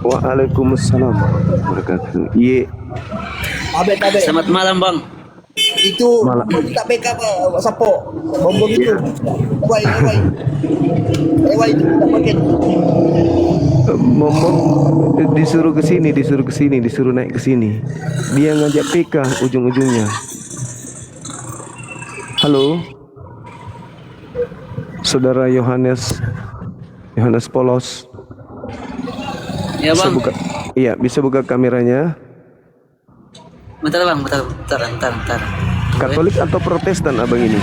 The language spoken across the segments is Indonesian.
Waalaikumsalam warahmatullahi wabarakatuh. Iya, Abe. Selamat malam, Bang. Itu malam. tak backup sapo. Bom itu. Wai itu tak pakai. Momong disuruh ke sini, disuruh naik ke sini. Dia ngajak PK ujung-ujungnya. Halo, Saudara Yohanes Polos. Ya, Bisa Bang. buka? Iya, bisa buka kameranya. Bentar, Bang. Bentar. Katolik atau Protestan abang ini?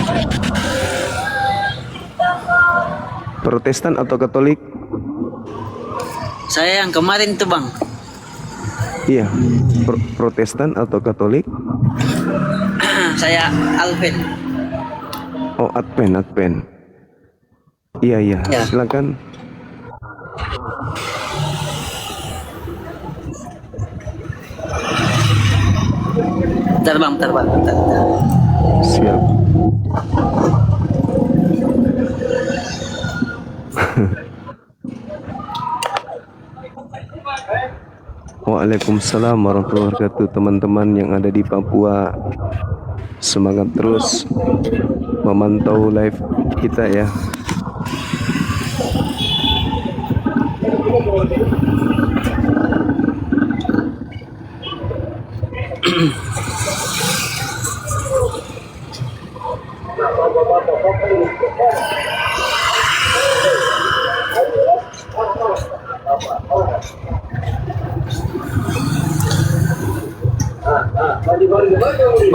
Protestan atau Katolik? Saya yang kemarin tuh, Bang. Iya, Protestan atau Katolik? Saya Alvin. Oh, Advent. Iya, Ya. silakan. Bentar, Bang. Siap. Waalaikumsalam warahmatullahi wabarakatuh. Teman-teman yang ada di Papua, semangat terus memantau live kita ya.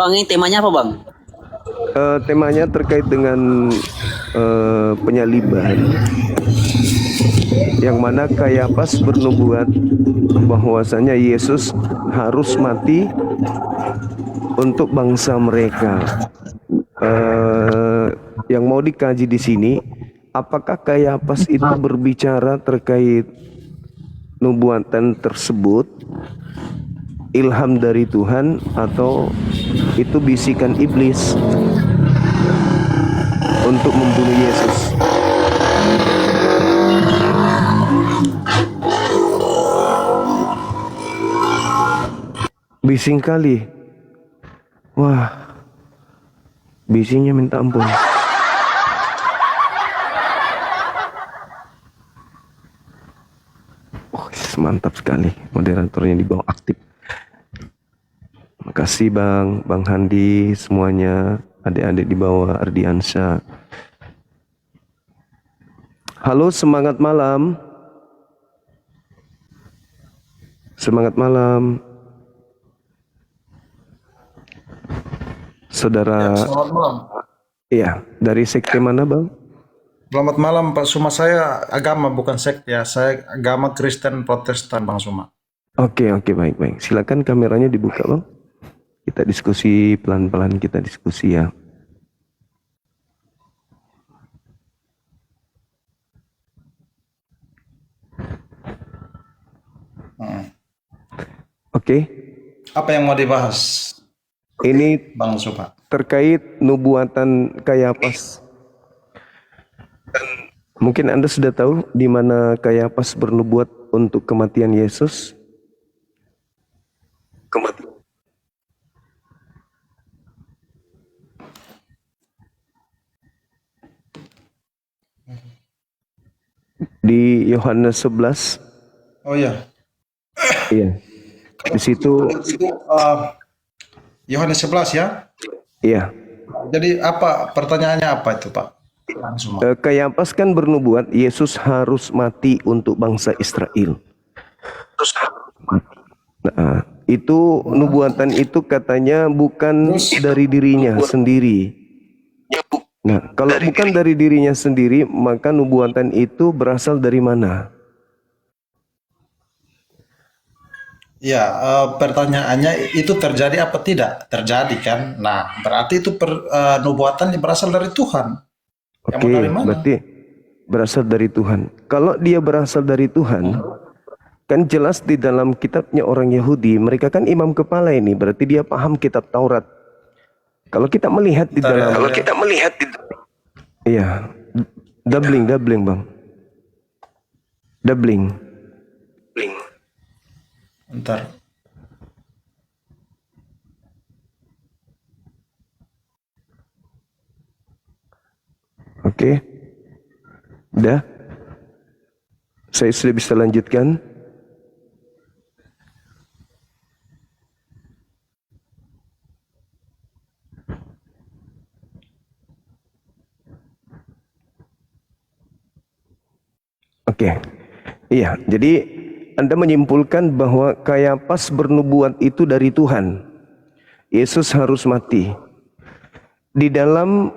Bang, ini temanya apa, Bang? Temanya terkait dengan penyaliban, yang mana Kayafas bernubuat bahwasanya Yesus harus mati untuk bangsa mereka. Yang mau dikaji di sini, apakah Kayafas itu berbicara terkait nubuatan tersebut ilham dari Tuhan atau itu bisikan iblis untuk membunuh Yesus? Bising kali. Wah, bisingnya minta ampun. Oh, mantap sekali, moderatornya di bawah aktif. Makasih Bang Handi, semuanya, adik-adik di bawah, Ardiansyah. Halo, semangat malam. Semangat malam. Saudara. Ya, selamat malam. Iya, dari sekte mana Bang? Selamat malam Pak Suma. Saya agama bukan sekte ya. Saya agama Kristen Protestan Bang Suma. Oke, baik. Silakan kameranya dibuka Bang. Kita diskusi pelan-pelan, kita diskusi ya. Oke. Apa yang mau dibahas? Ini Bang Suma. terkait nubuatan Kayafas. Mungkin Anda sudah tahu di mana Kayafas bernubuat untuk kematian Yesus. Di Yohanes 11. Oh iya. Iya. Di situ Itu Yohanes 11 ya. iya. Jadi apa pertanyaannya apa itu Pak? Bang Suma. Kayafas kan bernubuat Yesus harus mati untuk bangsa Israel. Nah, itu nubuatan itu katanya bukan dari dirinya sendiri. Nah, kalau bukan dari dirinya sendiri, maka nubuatan itu berasal dari mana? Ya, pertanyaannya itu terjadi apa tidak? Terjadi kan? Nah, berarti itu nubuatan berasal dari Tuhan. Yang Oke, mau dari mana? berarti berasal dari Tuhan. Kalau dia berasal dari Tuhan, kan jelas di dalam kitabnya orang Yahudi, mereka kan imam kepala ini, berarti dia paham kitab Taurat. Kalau kita melihat di dalam, iya, doubling Bang, doubling. Ntar. Oke. Udah? Saya sudah bisa lanjutkan? Oke. Iya, jadi Anda menyimpulkan bahwa Kayafas bernubuat itu dari Tuhan. Yesus harus mati. Di dalam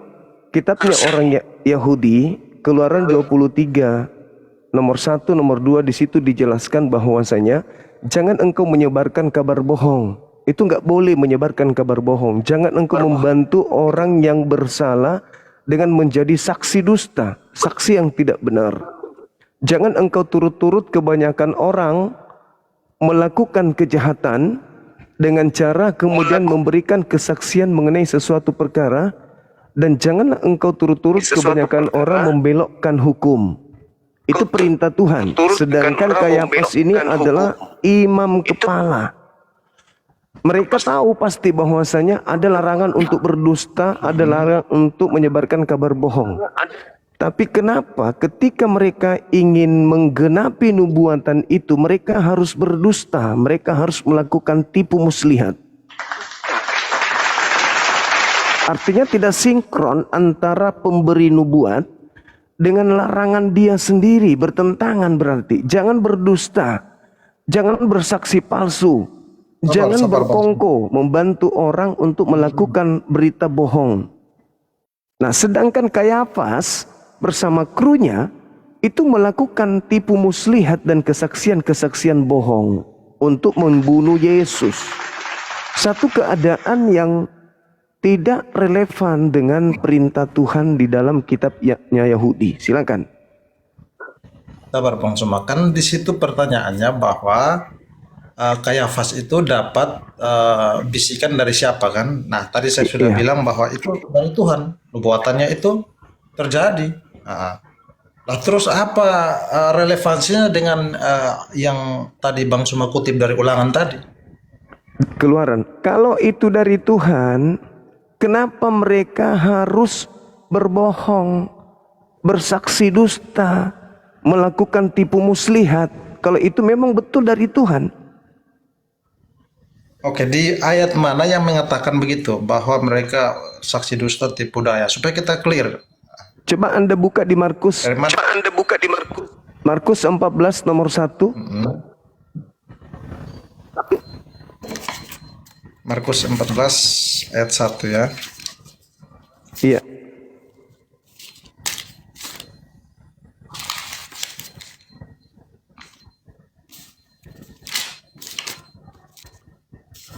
kitabnya orang Yahudi, Keluaran 23 nomor 1, nomor 2 di situ dijelaskan bahwasanya jangan engkau menyebarkan kabar bohong. Itu enggak boleh menyebarkan kabar bohong. Jangan engkau membantu orang yang bersalah dengan menjadi saksi dusta, saksi yang tidak benar. Jangan engkau turut-turut kebanyakan orang melakukan kejahatan dengan cara kemudian memberikan kesaksian mengenai sesuatu perkara, dan janganlah engkau turut-turut kebanyakan orang membelokkan hukum. Itu perintah Tuhan. Sedangkan Kayafas ini adalah imam kepala. Mereka tahu pasti bahwasanya ada larangan untuk berdusta, ada larangan untuk menyebarkan kabar bohong. Tapi kenapa ketika mereka ingin menggenapi nubuatan itu, mereka harus berdusta, mereka harus melakukan tipu muslihat. Artinya tidak sinkron antara pemberi nubuat dengan larangan dia sendiri, bertentangan berarti. Jangan berdusta, jangan bersaksi palsu, jangan berkongko membantu orang untuk melakukan berita bohong. Nah, sedangkan Kayafas bersama krunya itu melakukan tipu muslihat dan kesaksian-kesaksian bohong untuk membunuh Yesus. Satu keadaan yang tidak relevan dengan perintah Tuhan di dalam kitabnya Yahudi. Silakan. Sabar Bang Suma, kan di situ pertanyaannya bahwa Kayafas itu dapat bisikan dari siapa kan? Nah, tadi saya sudah bilang bahwa itu dari Tuhan, nubuatannya itu terjadi. Nah, terus apa relevansinya dengan yang tadi Bang Suma kutip dari Ulangan tadi? Keluaran. Kalau itu dari Tuhan, kenapa mereka harus berbohong, bersaksi dusta, melakukan tipu muslihat? Kalau itu memang betul dari Tuhan. Oke, di ayat mana yang mengatakan begitu, bahwa mereka saksi dusta, tipu daya, supaya kita clear. Coba Anda buka di Markus. Dari mana? Markus 14 nomor 1. Markus 14 ayat 1 ya. Iya.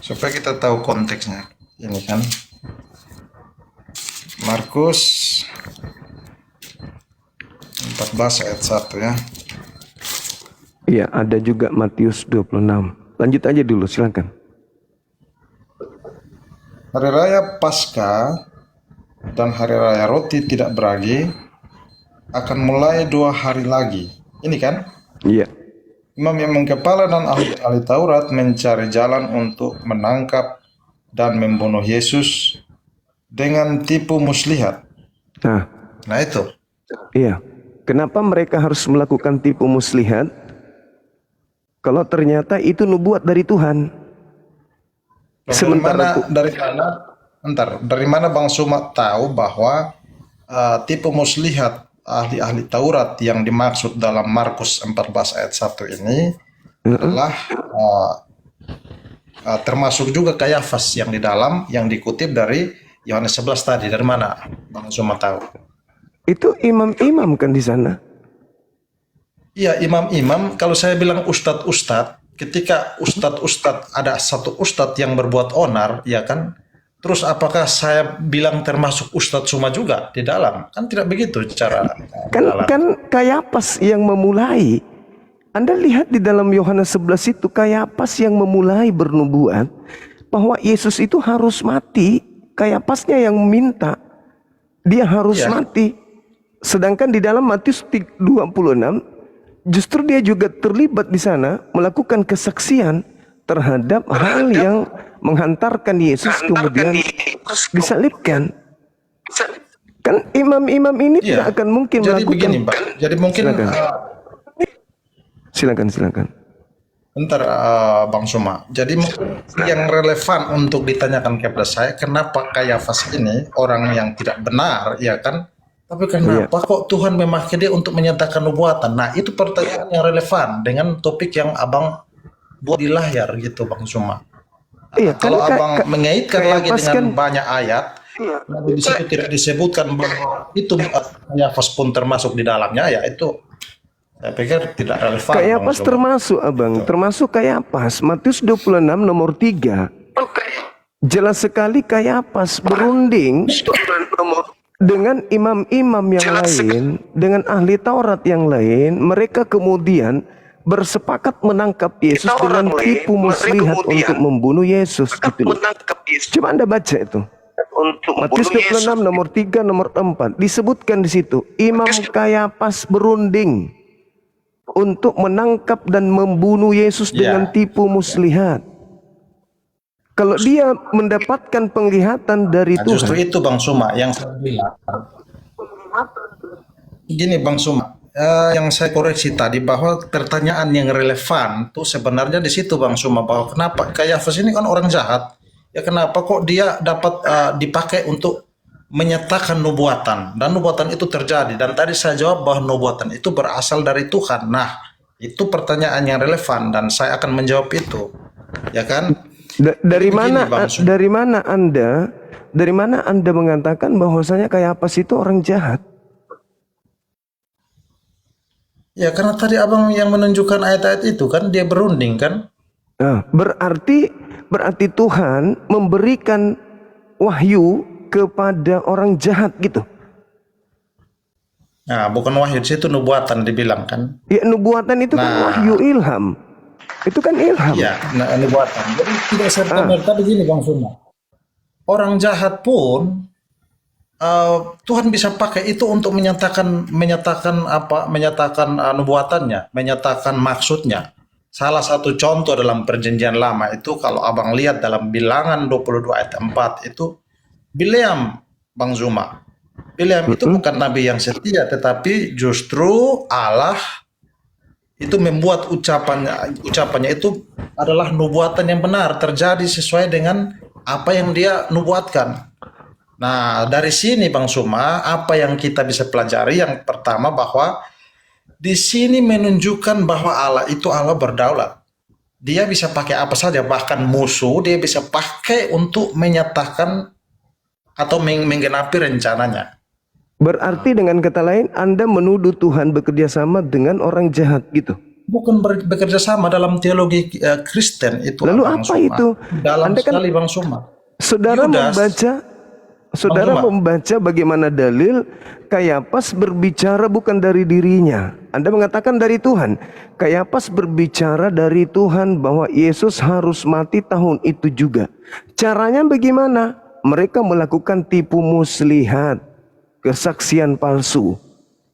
Supaya kita tahu konteksnya. Ini kan Markus 14 ayat 1 ya. Iya, ada juga Matius 26. Lanjut aja dulu, silakan. Hari raya Paskah dan hari raya roti tidak beragi akan mulai 2 hari lagi. Ini kan? Iya. Imam-imam kepala dan ahli Taurat mencari jalan untuk menangkap dan membunuh Yesus dengan tipu muslihat. Nah itu. Iya. Kenapa mereka harus melakukan tipu muslihat? Kalau ternyata itu nubuat dari Tuhan. Dari mana Bang Suma tahu bahwa tipu muslihat ahli-ahli Taurat yang dimaksud dalam Markus 14 ayat 1 ini adalah termasuk juga Kayafas yang di dalam, yang dikutip dari Yohanes 11 tadi. Dari mana Bang Suma tahu? Itu imam-imam kan di sana? Iya, imam-imam. Kalau saya bilang ustadz-ustadz, ketika ustadz-ustadz ada satu ustadz yang berbuat onar, ya kan? Terus apakah saya bilang termasuk ustadz Suma juga di dalam? Kan tidak begitu cara. Kan Kayafas yang memulai. Anda lihat di dalam Yohanes 11 itu, Kayafas yang memulai bernubuat bahwa Yesus itu harus mati. Kayafasnya yang minta. Dia harus mati. Sedangkan di dalam Matius 26, justru dia juga terlibat di sana, melakukan kesaksian terhadap hal yang menghantarkan Yesus kemudian disalibkan. Kan imam-imam ini Iya. tidak akan mungkin Jadi melakukan. begini, Pak. Jadi mungkin Silakan. bentar, Bang Suma. Jadi mungkin yang relevan untuk ditanyakan kepada saya, kenapa Kayafas ini orang yang tidak benar, ya kan? Tapi kenapa kok Tuhan memakai dia untuk menyatakan nubuatan? Nah, itu pertanyaan yang relevan dengan topik yang Abang buat di layar gitu, Bang Suma. Iya, Kalau Abang mengaitkan lagi Kayafas dengan kan banyak ayat, lalu di situ tidak disebutkan bahwa itu Kayafas pun termasuk di dalamnya, ya itu saya pikir tidak relevan. Kayafas Bang Suma. termasuk, Abang, termasuk Kayafas. Matius 26 nomor 3. Jelas sekali Kayafas berunding dengan imam-imam yang lain, dengan ahli Taurat yang lain. Mereka kemudian bersepakat menangkap Yesus dengan tipu muslihat untuk membunuh Yesus. Gitu loh. Coba Anda baca itu. Matius 26 nomor 3 nomor 4 disebutkan di situ. Imam Kayafas berunding untuk menangkap dan membunuh Yesus dengan tipu muslihat. Kalau dia mendapatkan penglihatan dari Nah, justru Tuhan, itu Bang Suma yang saya bilang. Gini Bang Suma, yang saya koreksi tadi bahwa pertanyaan yang relevan tuh sebenarnya di situ Bang Suma, bahwa kenapa Kayafas ini kan orang jahat, ya kenapa kok dia dapat dipakai untuk menyatakan nubuatan, dan nubuatan itu terjadi, dan tadi saya jawab bahwa nubuatan itu berasal dari Tuhan. Nah, itu pertanyaan yang relevan dan saya akan menjawab itu, ya kan? dari Begini, mana Bang Suma. dari mana Anda mengatakan bahwasanya Kayafas itu orang jahat? Ya karena tadi Abang yang menunjukkan ayat-ayat itu kan dia berunding kan? Nah, berarti Tuhan memberikan wahyu kepada orang jahat gitu. Nah, bukan wahyu, di situ nubuatan dibilang kan? Ya, nubuatan itu kan Nah. wahyu ilham. Itu kan ilham. Iya, nubuatan. Jadi tidak serta-merta begini Bang Suma. Orang jahat pun Tuhan bisa pakai itu untuk menyatakan nubuatannya, menyatakan maksudnya. Salah satu contoh dalam perjanjian lama itu kalau Abang lihat dalam Bilangan 22 ayat 4 itu Bileam, Bang Zuma. Bileam itu bukan nabi yang setia, tetapi justru Allah itu membuat ucapannya itu adalah nubuatan yang benar, terjadi sesuai dengan apa yang dia nubuatkan. Nah, dari sini Bang Suma, apa yang kita bisa pelajari yang pertama bahwa di sini menunjukkan bahwa Allah itu Allah berdaulat. Dia bisa pakai apa saja, bahkan musuh dia bisa pakai untuk menyatakan atau menggenapi rencananya. Berarti dengan kata lain Anda menuduh Tuhan bekerja sama dengan orang jahat gitu. Bukan bekerja sama dalam teologi Kristen itu. Lalu Bang apa Suma. itu? Dalam Anda kan- sekali Bang Suma. Saudara Yudas. membaca bagaimana dalil Kayafas berbicara bukan dari dirinya. Anda mengatakan dari Tuhan. Kayafas berbicara dari Tuhan bahwa Yesus harus mati tahun itu juga. Caranya bagaimana? Mereka melakukan tipu muslihat, kesaksian palsu.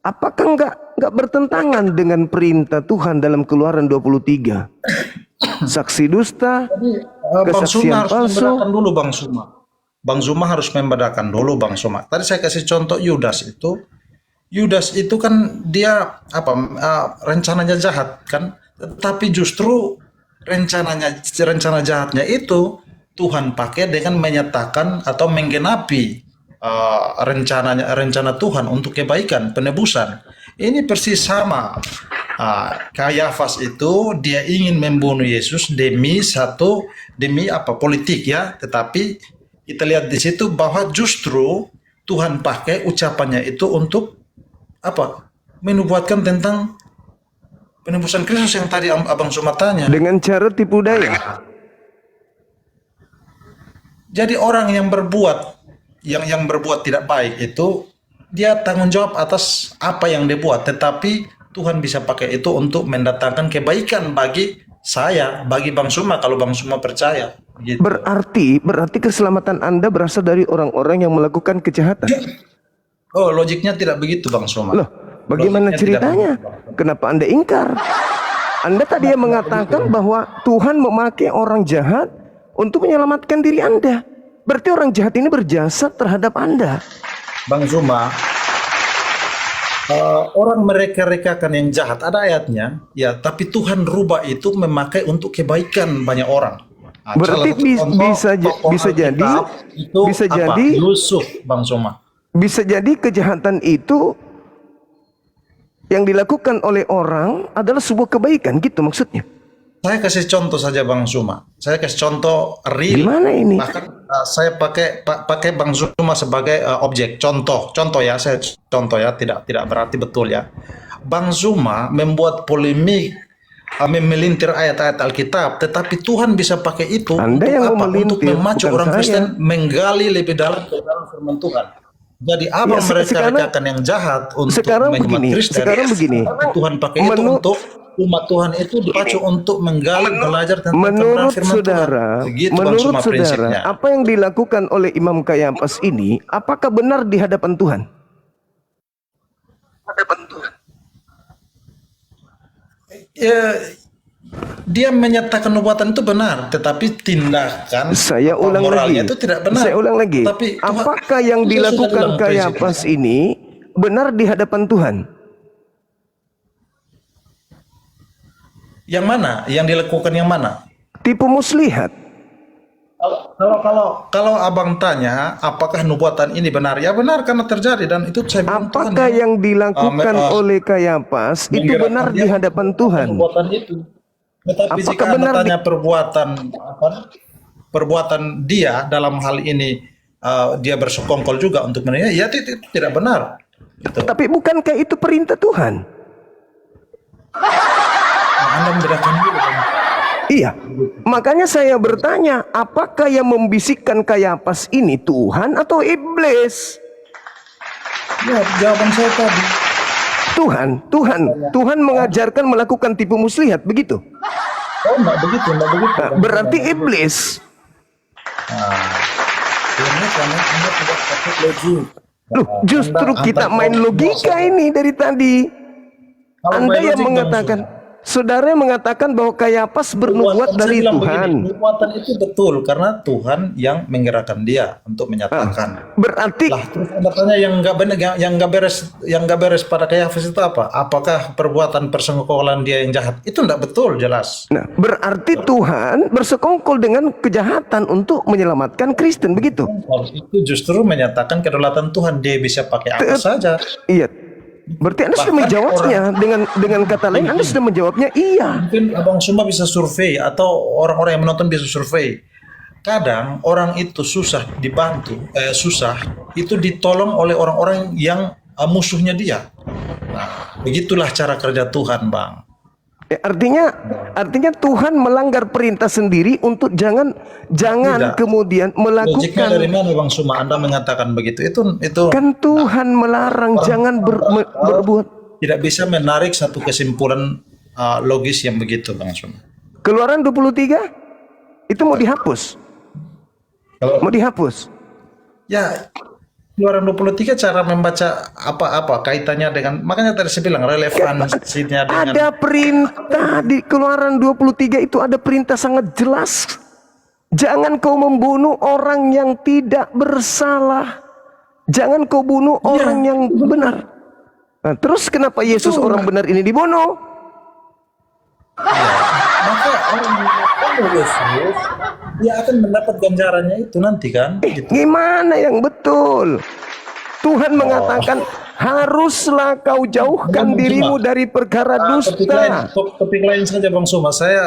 Apakah enggak bertentangan dengan perintah Tuhan dalam Keluaran 23? Saksi dusta, Bang Suma kesaksian harus palsu. membedakan dulu Bang Suma. Bang Zuma harus membedakan dulu Bang Suma. Tadi saya kasih contoh Yudas itu. Yudas itu kan dia rencananya jahat kan, tapi justru rencana jahatnya itu Tuhan pakai dengan menyatakan atau menggenapi rencana Tuhan untuk kebaikan, penebusan. Ini persis sama. Kayafas itu dia ingin membunuh Yesus demi politik ya, tetapi kita lihat di situ bahwa justru Tuhan pakai ucapannya itu untuk menubuatkan tentang penebusan Kristus yang tadi Abang Suma tanya. Dengan cara tipu daya. Jadi orang yang berbuat tidak baik itu dia tanggung jawab atas apa yang dia buat, tetapi Tuhan bisa pakai itu untuk mendatangkan kebaikan bagi saya, bagi Bang Suma kalau Bang Suma percaya. Gitu. Berarti keselamatan Anda berasal dari orang-orang yang melakukan kejahatan. Oh, logiknya tidak begitu Bang Suma. Loh, bagaimana Logiknya tidak ceritanya? begitu, Bang. Kenapa Anda ingkar? Anda tadi yang mengatakan bahwa Tuhan memakai orang jahat untuk menyelamatkan diri Anda. Berarti orang jahat ini berjasa terhadap Anda. Bang Zuma, orang mereka-rekakan yang jahat, ada ayatnya, ya, tapi Tuhan rubah itu memakai untuk kebaikan banyak orang. Nah, Berarti salah satu contoh tokoh bisa jadi Alkitab itu bisa apa? jadi Yusuf, Bang Zuma. bisa jadi kejahatan itu yang dilakukan oleh orang adalah sebuah kebaikan, gitu maksudnya. Saya kasih contoh saja Bang Zuma. Saya kasih contoh real. Gimana ini? Bahkan saya pakai Bang Zuma sebagai objek. Contoh ya, saya contoh ya, tidak berarti betul ya. Bang Zuma membuat polemik, memelintir ayat-ayat Alkitab, tetapi Tuhan bisa pakai itu Anda untuk yang apa? Untuk memelintir, memacu bukan orang saya. Kristen menggali lebih dalam ke dalam firman Tuhan. Jadi apa Ya, mereka sekarang- rekan yang jahat untuk sekarang menyumat begini, Kristen? sekarang begini. Tuhan pakai itu untuk umat Tuhan itu dipacu untuk menggali, belajar tentang kebenaran Menurut firman saudara, Tuhan. Begitu Bang menurut Zuma saudara, prinsipnya. apa yang dilakukan oleh Imam Kayafas ini, apakah benar di hadapan Tuhan? Ya, dia menyatakan nubuatan itu benar, tetapi tindakan Saya atau ulang moralnya lagi. itu tidak benar. Saya ulang lagi. Tapi Tuhan- Apakah yang Itu sudah dilakukan dalam Kayafas prinsipnya. ini benar di hadapan Tuhan? Yang mana? Yang dilakukan yang mana? Tipu muslihat. Kalau abang tanya, apakah nubuatan ini benar? Ya benar karena terjadi dan itu saya bilang Tuhan Apakah yang dilakukan me- oleh Kayafas itu menggerakkan benar di dia hadapan Tuhan? Nubuatan itu. Tetapi Apakah jika benar Anda tanya perbuatan dia dalam hal ini dia bersekongkol juga untuk menilai, ya itu tidak benar. Gitu. Tapi bukankah itu perintah Tuhan? Nah, Anda membedakan dulu. Bang. Iya. Makanya saya bertanya, apakah yang membisikkan Kayafas ini Tuhan atau iblis? Ya, jawaban saya tadi. Tuhan mengajarkan melakukan tipu muslihat, begitu? Oh, enggak begitu. Nah, berarti iblis. Ini karena Anda tidak pakai logik. Loh, justru kita main logika ini dari tadi. Kalau Anda main yang logik, Bang mengatakan, Zuma. saudara yang mengatakan bahwa Kayafas bernubuat Saya dari bilang Tuhan. begini, nubuatan itu betul karena Tuhan yang menggerakkan dia untuk menyatakan. Berarti Lah terus Anda tanya yang nggak benar, yang nggak beres pada Kayafas itu apa? Apakah perbuatan persengkokolan dia yang jahat? Itu enggak betul jelas. Nah, berarti Tuhan bersekongkol dengan kejahatan untuk menyelamatkan Kristen, begitu? Kalau itu justru menyatakan kedaulatan Tuhan, dia bisa pakai apa saja. Iya. Berarti Anda sudah Bahkan menjawabnya dengan kata lain Anda sudah menjawabnya iya. Mungkin Abang Suma bisa survei atau orang-orang yang menonton bisa survei. Kadang orang itu susah dibantu, susah itu ditolong oleh orang-orang yang musuhnya dia. Nah, begitulah cara kerja Tuhan, Bang. Artinya Tuhan melanggar perintah sendiri untuk jangan Tidak. kemudian Logiknya dari melakukan. mana Bang Suma Anda mengatakan begitu? Itu Kan Tuhan melarang jangan berbuat. tidak bisa menarik satu kesimpulan logis yang begitu, Bang Suma. Keluaran 23 itu mau dihapus. Kalau Mau dihapus. ya Keluaran 23 cara membaca apa-apa kaitannya dengan, makanya tadi saya bilang relevansinya dengan Ada perintah di Keluaran 23 itu, ada perintah sangat jelas. Jangan kau membunuh orang yang tidak bersalah. Jangan kau bunuh orang yang benar. Nah, terus kenapa Yesus orang benar ini dibunuh? maka orang yang membunuh Yesus dia akan mendapat ganjarannya itu nanti kan gitu. Gimana yang betul? Tuhan mengatakan haruslah kau jauhkan Bang dirimu Suma, dari perkara dusta. topik lain saja Bang Suma, saya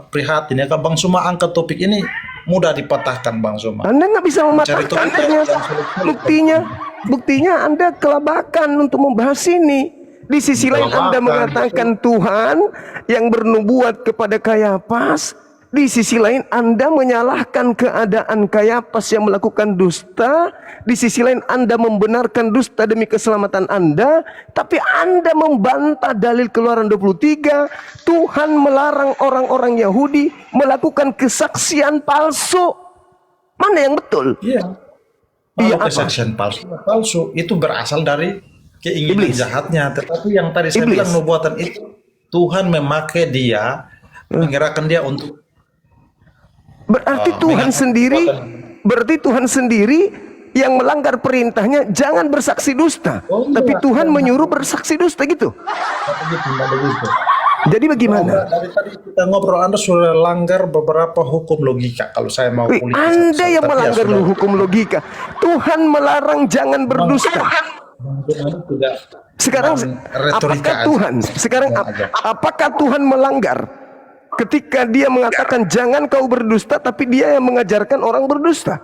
prihatin ya kalau Bang Suma angkat topik ini mudah dipatahkan Bang Suma. Anda nggak bisa mematahkan topik ternyata. Buktinya Anda kelabakan untuk membahas ini. Di sisi lain Anda mengatakan Tuhan yang bernubuat kepada Kayafas. Di sisi lain Anda menyalahkan keadaan Kayafas yang melakukan dusta. Di sisi lain Anda membenarkan dusta demi keselamatan Anda. Tapi Anda membantah dalil Keluaran 23. Tuhan melarang orang-orang Yahudi melakukan kesaksian palsu. Mana yang betul? Iya. Iya, Kalau apa? kesaksian palsu itu berasal dari keinginan Iblis. jahatnya, tetapi yang tadi saya Iblis. bilang nubuatan itu Tuhan memakai dia, menggerakkan dia untuk Berarti Tuhan sendiri, berarti Tuhan sendiri yang melanggar perintahnya jangan bersaksi dusta. Oh, iya. Tapi Tuhan menyuruh bersaksi dusta gitu. begitu. Jadi bagaimana? Dari tadi kita ngobrol, Anda sudah langgar beberapa hukum logika. Kalau saya mau Wih, kulik Anda yang tapi ya melanggar sudah. hukum logika. Tuhan melarang jangan berdusta. Tidak. Sekarang apakah Retorika aja. Tuhan? Sekarang apakah Tuhan melanggar ketika dia mengatakan jangan kau berdusta, tapi dia yang mengajarkan orang berdusta?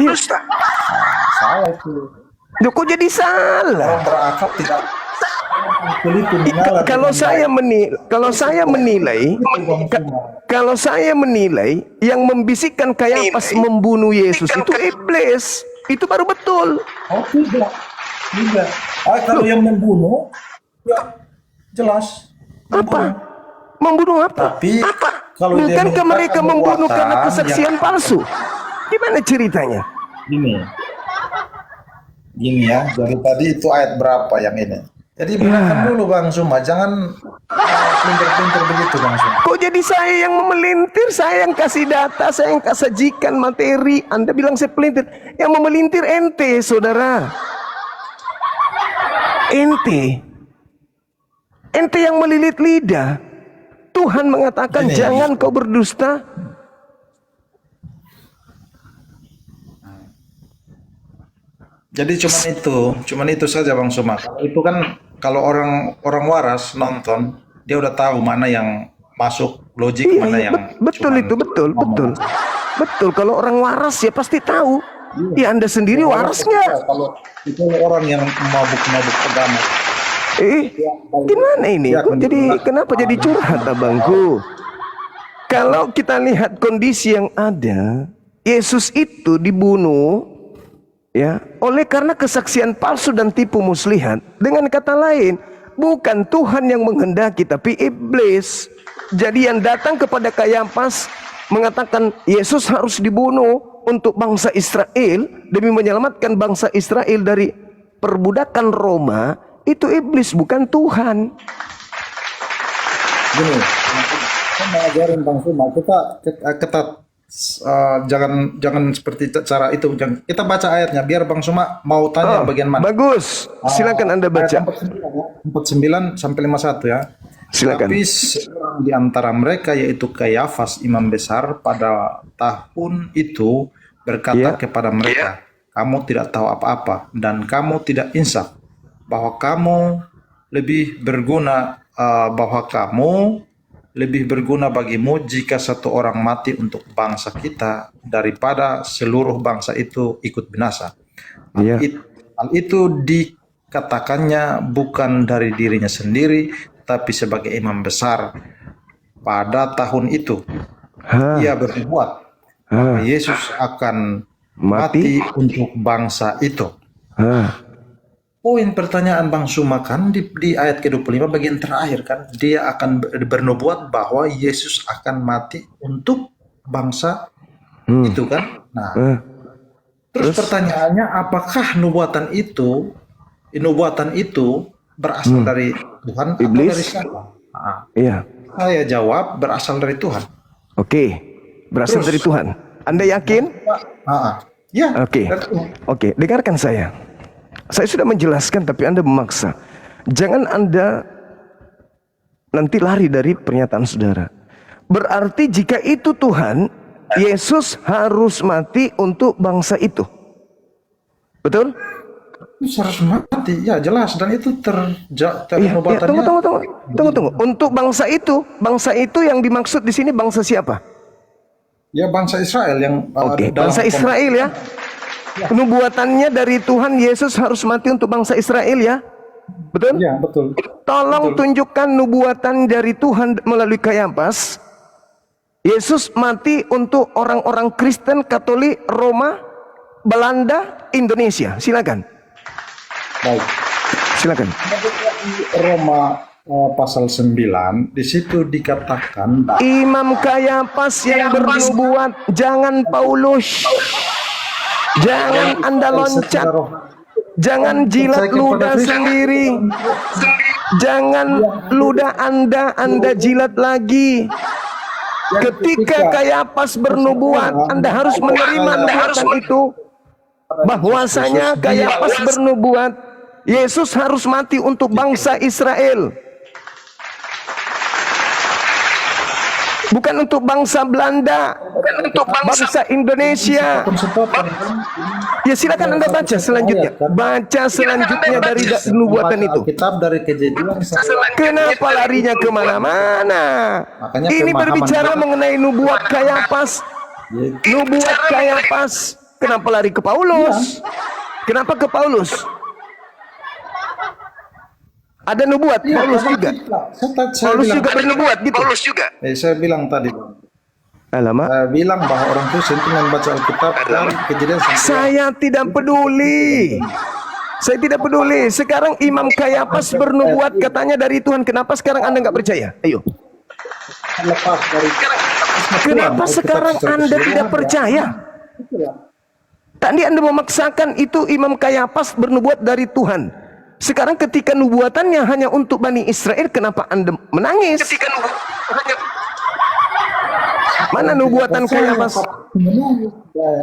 Ayo, Salah itu. Loh, kok jadi salah? Orang berakal tidak kulit mengalah. Kalau saya menilai yang membisikkan Kayafas membunuh Yesus itu iblis, itu baru betul. Oh tidak. Kalau yang membunuh, ya jelas. Apa? Membunuh apa? Tapi kalau dia Bukankah mereka mengatakan membunuh karena perbuatan kesaksian palsu? Gimana ceritanya? Gini ya, dari tadi itu ayat berapa yang ini? Jadi bedakan dulu Bang Suma, jangan pinter-pinter begitu Bang Suma. Kok jadi saya yang memelintir, saya yang kasih data, saya yang sajikan materi. Anda bilang saya pelintir. Yang memelintir ente, saudara. Ente yang melilit lidah. Tuhan mengatakan Gini. jangan kau berdusta. Jadi cuman itu saja Bang Suma. Itu kan kalau orang waras nonton, dia udah tahu mana yang masuk logik, Iya, mana yang betul cuman itu, betul. ngomong. Betul, kalau orang waras ya pasti tahu. Ya Anda sendiri waras nggak? Kalau itu orang yang mabuk-mabuk agama. Gimana ini? Ya, Kok kenapa jadi curhat abangku? Kalau kita lihat kondisi yang ada, Yesus itu dibunuh ya oleh karena kesaksian palsu dan tipu muslihat. Dengan kata lain, bukan Tuhan yang menghendaki tapi iblis. Jadi yang datang kepada Kayafas mengatakan Yesus harus dibunuh untuk bangsa Israel demi menyelamatkan bangsa Israel dari perbudakan Roma, itu iblis bukan Tuhan. Gini, saya mau ajarin Bang Suma, kita jangan seperti cara itu. Kita baca ayatnya biar Bang Suma mau tanya bagian mana. Bagus, silakan Anda baca. Ayat 49 sampai 51 ya. Silakan. Tapi seorang di antara mereka yaitu Kayafas imam besar pada tahun itu berkata kepada mereka, kamu tidak tahu apa-apa dan kamu tidak insaf bahwa kamu lebih berguna bagimu jika satu orang mati untuk bangsa kita daripada seluruh bangsa itu ikut binasa. Hal itu dikatakannya bukan dari dirinya sendiri, tapi sebagai imam besar pada tahun itu. Ia berbuat bahwa Yesus akan mati untuk bangsa itu. Poin pertanyaan Bang Suma kan di ayat ke-25 bagian terakhir kan, dia akan bernubuat bahwa Yesus akan mati untuk bangsa itu kan. Nah, terus pertanyaannya, apakah nubuatan itu berasal dari Tuhan atau dari siapa? Iya. Saya jawab berasal dari Tuhan. Oke, berasal dari Tuhan. Anda yakin? Ya. Oke, dengarkan saya. Saya sudah menjelaskan tapi Anda memaksa. Jangan Anda nanti lari dari pernyataan saudara. Berarti jika itu Tuhan, Yesus harus mati untuk bangsa itu. Betul? Harus mati, ya jelas. Dan itu nubuatannya. Tunggu. Untuk bangsa itu yang dimaksud di sini bangsa siapa? Ya bangsa Israel yang. Oke, bangsa Israel ya. Nubuatannya dari Tuhan, Yesus harus mati untuk bangsa Israel ya. Betul? Ya, betul. Tolong tunjukkan nubuatan dari Tuhan melalui Kayafas. Yesus mati untuk orang-orang Kristen, Katolik, Roma, Belanda, Indonesia. Silakan. Baik. Silakan. Roma pasal 9 di situ dikatakan Imam Kayafas yang bernubuat, jangan Paulus. Jangan Anda loncat. Jangan jilat ludah sendiri. Jangan ludah Anda jilat lagi. Ketika Kayapas bernubuat, Anda harus menerima nubuatan itu. Bahwasanya Kayapas bernubuat, Yesus harus mati untuk bangsa Israel. Bukan untuk bangsa Belanda, bukan untuk bangsa Indonesia. Ya silakan Anda baca selanjutnya. Baca selanjutnya dari nubuatan itu. Kitab dari Kejadian. Kenapa larinya kemana-mana? Makanya Ini pemahaman berbicara kita- mengenai nubuat Kayapas. Nubuat Kayapas. Kenapa lari ke Paulus? Kenapa ke Paulus? Ada nubuat Paulus juga. Paulus juga bernubuat gitu. Saya bilang tadi, Alamak. saya bilang bahwa orang Kristen itu membaca Alkitab dari Kejadian sampai Saya tidak peduli. Saya tidak peduli. Sekarang Imam Kayapas bernubuat katanya dari Tuhan. Kenapa sekarang Anda nggak percaya? Ayo. lepas dari Kenapa sekarang Anda tidak percaya? Tadi Anda memaksakan itu Imam Kayapas bernubuat dari Tuhan. Sekarang ketika nubuatannya hanya untuk Bani Israel, kenapa Anda menangis? Mana nubuatan Kayapas?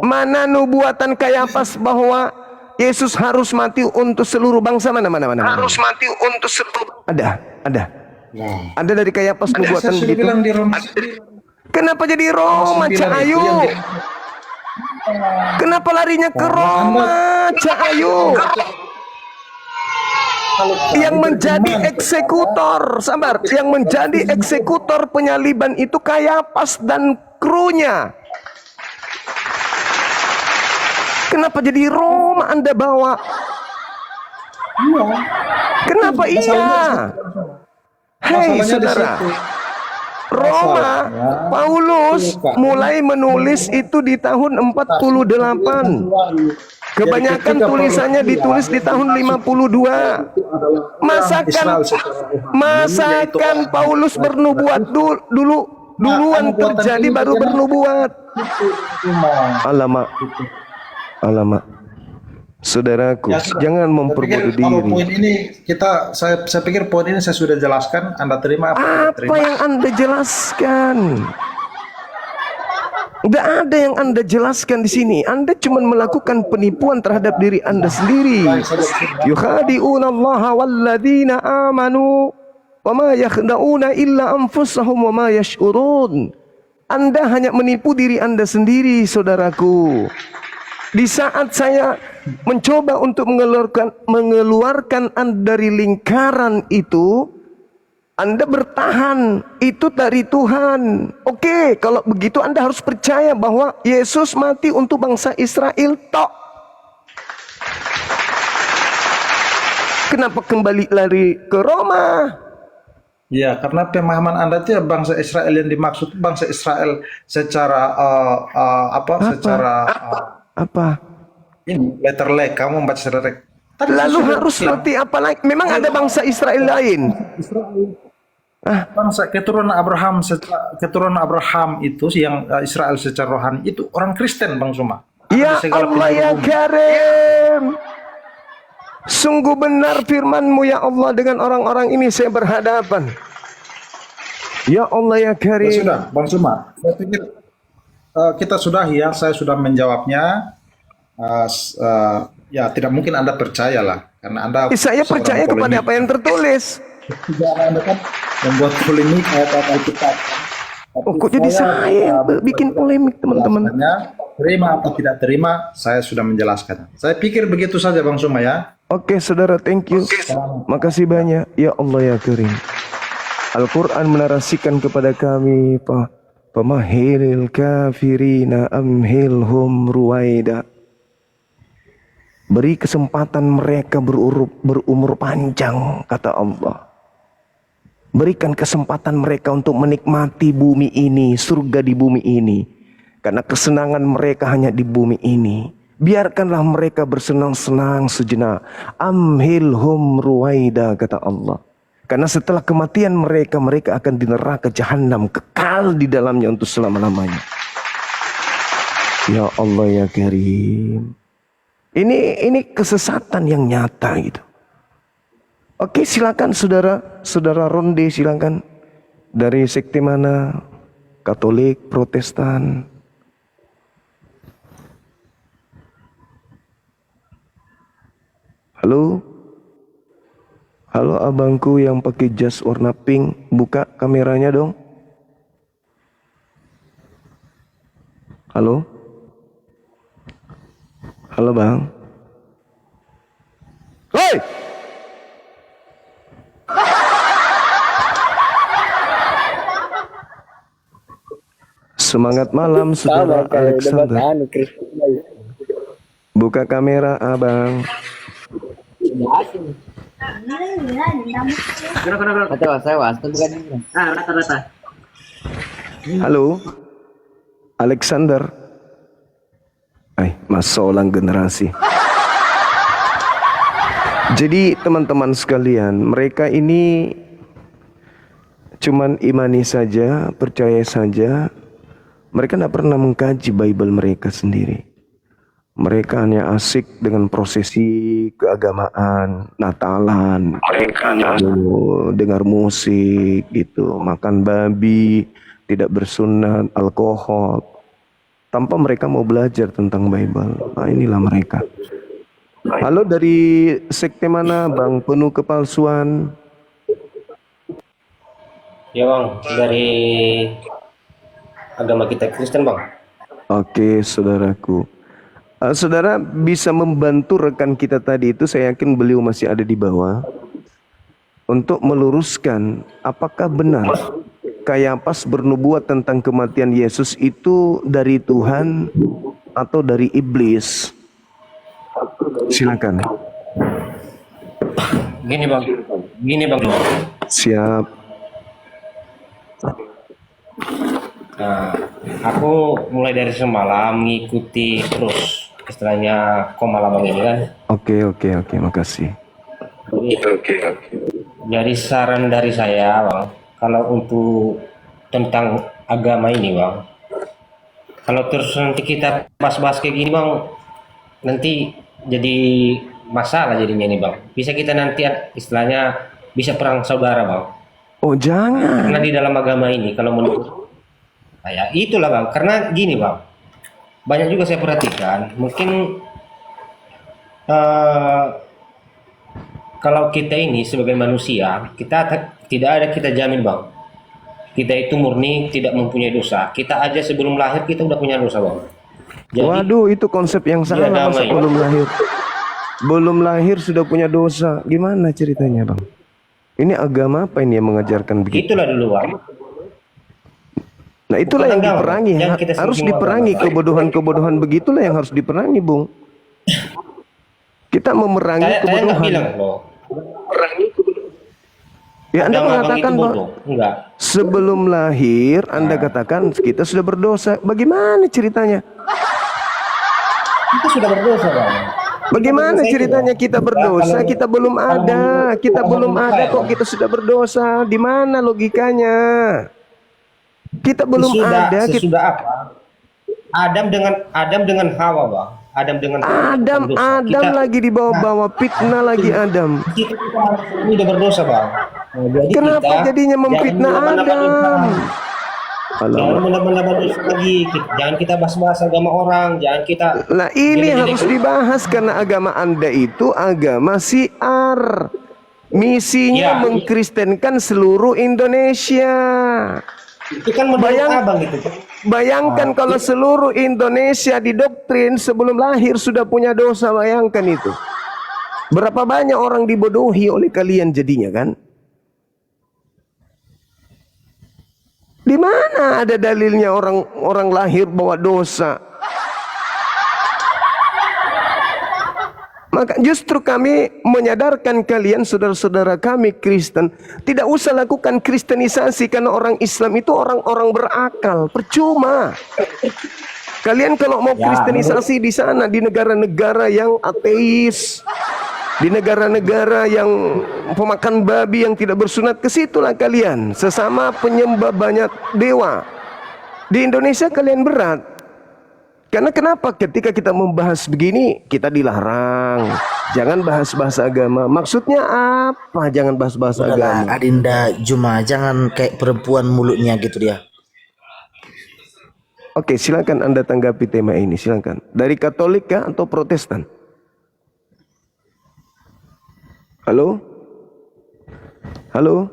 Mana nubuatan Kayapas bahwa Yesus harus mati untuk seluruh bangsa? Mana? Harus mati untuk seluruh. Ada. Ada dari Kayapas nubuatan saya sudah begitu. bilang di Roma. Kenapa jadi Roma, Cahayu? Kenapa larinya ke Roma, Cahayu? Yang menjadi eksekutor, sabar, yang menjadi eksekutor penyaliban itu Kayapas dan krunya. Kenapa jadi Roma Anda bawa? Kenapa iya? Hei saudara, Roma, Paulus mulai menulis itu di tahun 48. Kebanyakan tulisannya ditulis di tahun 52. Masakan Paulus bernubuat duluan terjadi baru bernubuat. Alamak. Saudaraku, jangan memperbodoh Kalau diri. poin ini saya pikir poin ini saya sudah jelaskan. Anda terima apa? Tidak Apa terima? yang Anda jelaskan? Tidak ada yang Anda jelaskan di sini. Anda cuma melakukan penipuan terhadap diri Anda sendiri. Yukhadi'una Allah walladzina amanu wa ma yakhda'una illa anfusahum wa ma yash'urun. Anda hanya menipu diri Anda sendiri, saudaraku. Di saat saya mencoba untuk mengeluarkan Anda dari lingkaran itu, Anda bertahan, itu dari Tuhan. Oke, kalau begitu Anda harus percaya bahwa Yesus mati untuk bangsa Israel tok. Kenapa kembali lari ke Roma? Ya, karena pemahaman Anda itu ya bangsa Israel yang dimaksud bangsa Israel secara Apa? ini letter leg. Kamu membaca secara leg. Lalu harus seperti apa lagi? Memang ada bangsa Israel lain. Bangsa keturunan Abraham itu yang Israel secara rohani itu orang Kristen, Bang Suma. Ya Allah ya Karim, sungguh benar firman-Mu ya Allah, dengan orang-orang ini saya berhadapan. Ya Allah ya Ya Karim. sudah, Bang Suma. Saya pikir kita sudah ya, saya sudah menjawabnya. Ya tidak mungkin Anda percayalah karena Anda Saya seorang percaya kepada polemik. apa yang tertulis. Anda kan membuat polemik ayat-ayat Alkitab. Oh, kok jadi saya yang bikin polemik, teman-teman? Terima atau tidak terima, saya sudah menjelaskan. Saya pikir begitu saja, Bang Suma ya. Oke, saudara, thank you. Makasih banyak. Ya Allah ya Karim. Al-Quran menarasikan kepada kami, pemahilil kafirina amhilhum ruwaida. Beri kesempatan mereka berumur panjang, kata Allah. Berikan kesempatan mereka untuk menikmati bumi ini, surga di bumi ini. Karena kesenangan mereka hanya di bumi ini. Biarkanlah mereka bersenang-senang sejenak. Amhilhum ruwaida, kata Allah. Karena setelah kematian mereka, mereka akan di neraka jahanam, kekal di dalamnya untuk selama-lamanya. Ya Allah ya Karim. Ini kesesatan yang nyata gitu. Oke, silakan saudara Ronde, silakan. Dari sekte mana? Katolik, Protestan? Halo? Halo abangku yang pakai jas warna pink, buka kameranya dong. Halo? Halo bang? Hei! Semangat malam saudara Alexander. Buka kamera abang. Rata-rata. Halo, Alexander. Masolang generasi. Jadi teman-teman sekalian, mereka ini cuman imani saja, percaya saja. Mereka tidak pernah mengkaji Bible mereka sendiri. Mereka hanya asik dengan prosesi keagamaan, Natalan. Mereka dengar musik gitu, makan babi, tidak bersunat, alkohol. Tanpa mereka mau belajar tentang Bible. Nah, inilah mereka. Halo, dari sekte mana bang? Penuh kepalsuan. Ya bang, dari agama kita Kristen bang. Oke, saudaraku. Saudara bisa membantu rekan kita tadi itu, saya yakin beliau masih ada di bawah, untuk meluruskan apakah benar Kayafas bernubuat tentang kematian Yesus itu dari Tuhan atau dari iblis. Silakan. Gini bang. Siap. Nah, aku mulai dari semalam mengikuti terus istilahnya koma lama ini kan. Oke, makasih. Jadi saran dari saya bang, kalau untuk tentang agama ini bang, kalau terus nanti kita bahas-bahas kayak gini bang, nanti jadi masalah jadinya nih bang. Bisa kita nanti istilahnya bisa perang saudara bang. Oh jangan. Karena di dalam agama ini kalau menurut saya itulah bang. Karena gini bang, banyak juga saya perhatikan. Mungkin kalau kita ini sebagai manusia, tidak ada kita jamin bang. Kita itu murni tidak mempunyai dosa. Kita aja sebelum lahir kita udah punya dosa bang. Jadi, waduh, itu konsep yang salah. Masa belum lahir? Belum lahir sudah punya dosa. Gimana ceritanya bang? Ini agama apa ini yang mengajarkan begitu? Itulah dulu bang. Nah itulah yang diperangi. Harus diperangi kebodohan-kebodohan begitulah yang harus diperangi bung. Kita memerangi Saya kebodohan. nggak bilang loh. Ya Anda mengatakan bahwa sebelum lahir Anda katakan kita sudah berdosa. Bagaimana ceritanya? Kita sudah berdosa bang. Bagaimana ceritanya kita berdosa? Kita belum ada. Kita belum ada kok kita sudah berdosa. Di mana logikanya? Kita belum ada. Sesudah apa? Adam dengan Hawa bang. Adam lagi dibawa-bawa, fitnah lagi Adam. Kita ini udah berdosa bang. Nah, jadi kenapa jadinya memfitnah Adam? Jangan menambah dosa lagi. Jangan kita bahas-bahas agama orang. Jangan kita. Nah ini harus dibahas karena agama Anda itu agama Syiar. Misinya mengkristenkan seluruh Indonesia. Itu kan abang itu. Bayangkan kalau seluruh Indonesia didoktrin sebelum lahir sudah punya dosa. Bayangkan itu. Berapa banyak orang dibodohi oleh kalian jadinya kan? Di mana ada dalilnya orang lahir bawa dosa? Maka justru kami menyadarkan kalian saudara-saudara kami Kristen, tidak usah lakukan kristenisasi karena orang Islam itu orang-orang berakal. Percuma. Kalian kalau mau kristenisasi di sana, di negara-negara yang ateis, di negara-negara yang pemakan babi yang tidak bersunat, ke situlah kalian sesama penyembah banyak dewa. Di Indonesia kalian berat. Karena kenapa ketika kita membahas begini kita dilarang. Jangan bahas-bahas agama. Maksudnya apa? Jangan bahas-bahas Udahlah, agama. Adinda Juma, jangan kayak perempuan mulutnya gitu dia. Oke, silakan Anda tanggapi tema ini, silakan. Dari Katolik kah atau Protestan? Halo? Halo?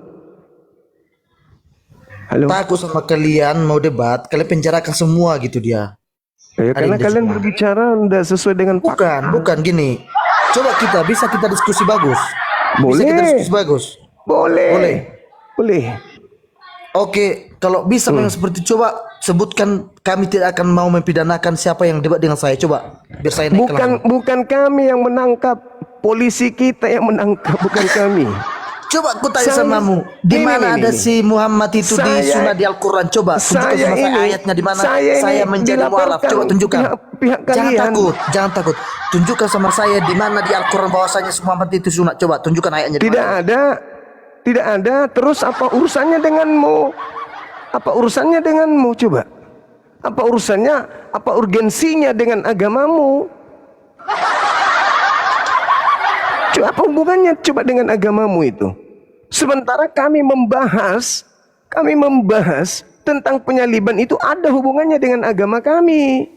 Halo? Takut sama kalian mau debat, kalian penjarakan semua gitu dia. Ya, karena Adinda kalian Juma. berbicara tidak sesuai dengan fakta. Bukan gini. Coba bisa kita diskusi bagus. Bisa kita Boleh. diskusi bagus. Boleh. Boleh. Oke, kalau bisa memang seperti coba sebutkan, kami tidak akan mau mempidanakan siapa yang debat dengan saya. Coba biar saya naik Bukan kami yang menangkap, polisi kita yang menangkap, bukan kami. Coba aku tanya Saya- samamu, di Ini, mana ini, ada ini. si Muhammad itu di Saya- sunnah di Al-Quran? Coba tunjukkan Saya sama saya ini- ayatnya di mana saya saya ini menjadi mualaf. dilaporkan Coba tunjukkan. pihak Jangan kalian. takut, jangan takut. Tunjukkan sama saya di mana di Al-Quran bahwasanya Muhammad itu sunnah. Coba tunjukkan ayatnya di Tidak mana. ada. Tidak ada. Terus apa urusannya denganmu? Apa urusannya denganmu? Coba. Apa urusannya? Apa urgensinya dengan agamamu? Coba apa hubungannya coba dengan agamamu itu? Sementara kami membahas tentang penyaliban itu ada hubungannya dengan agama kami.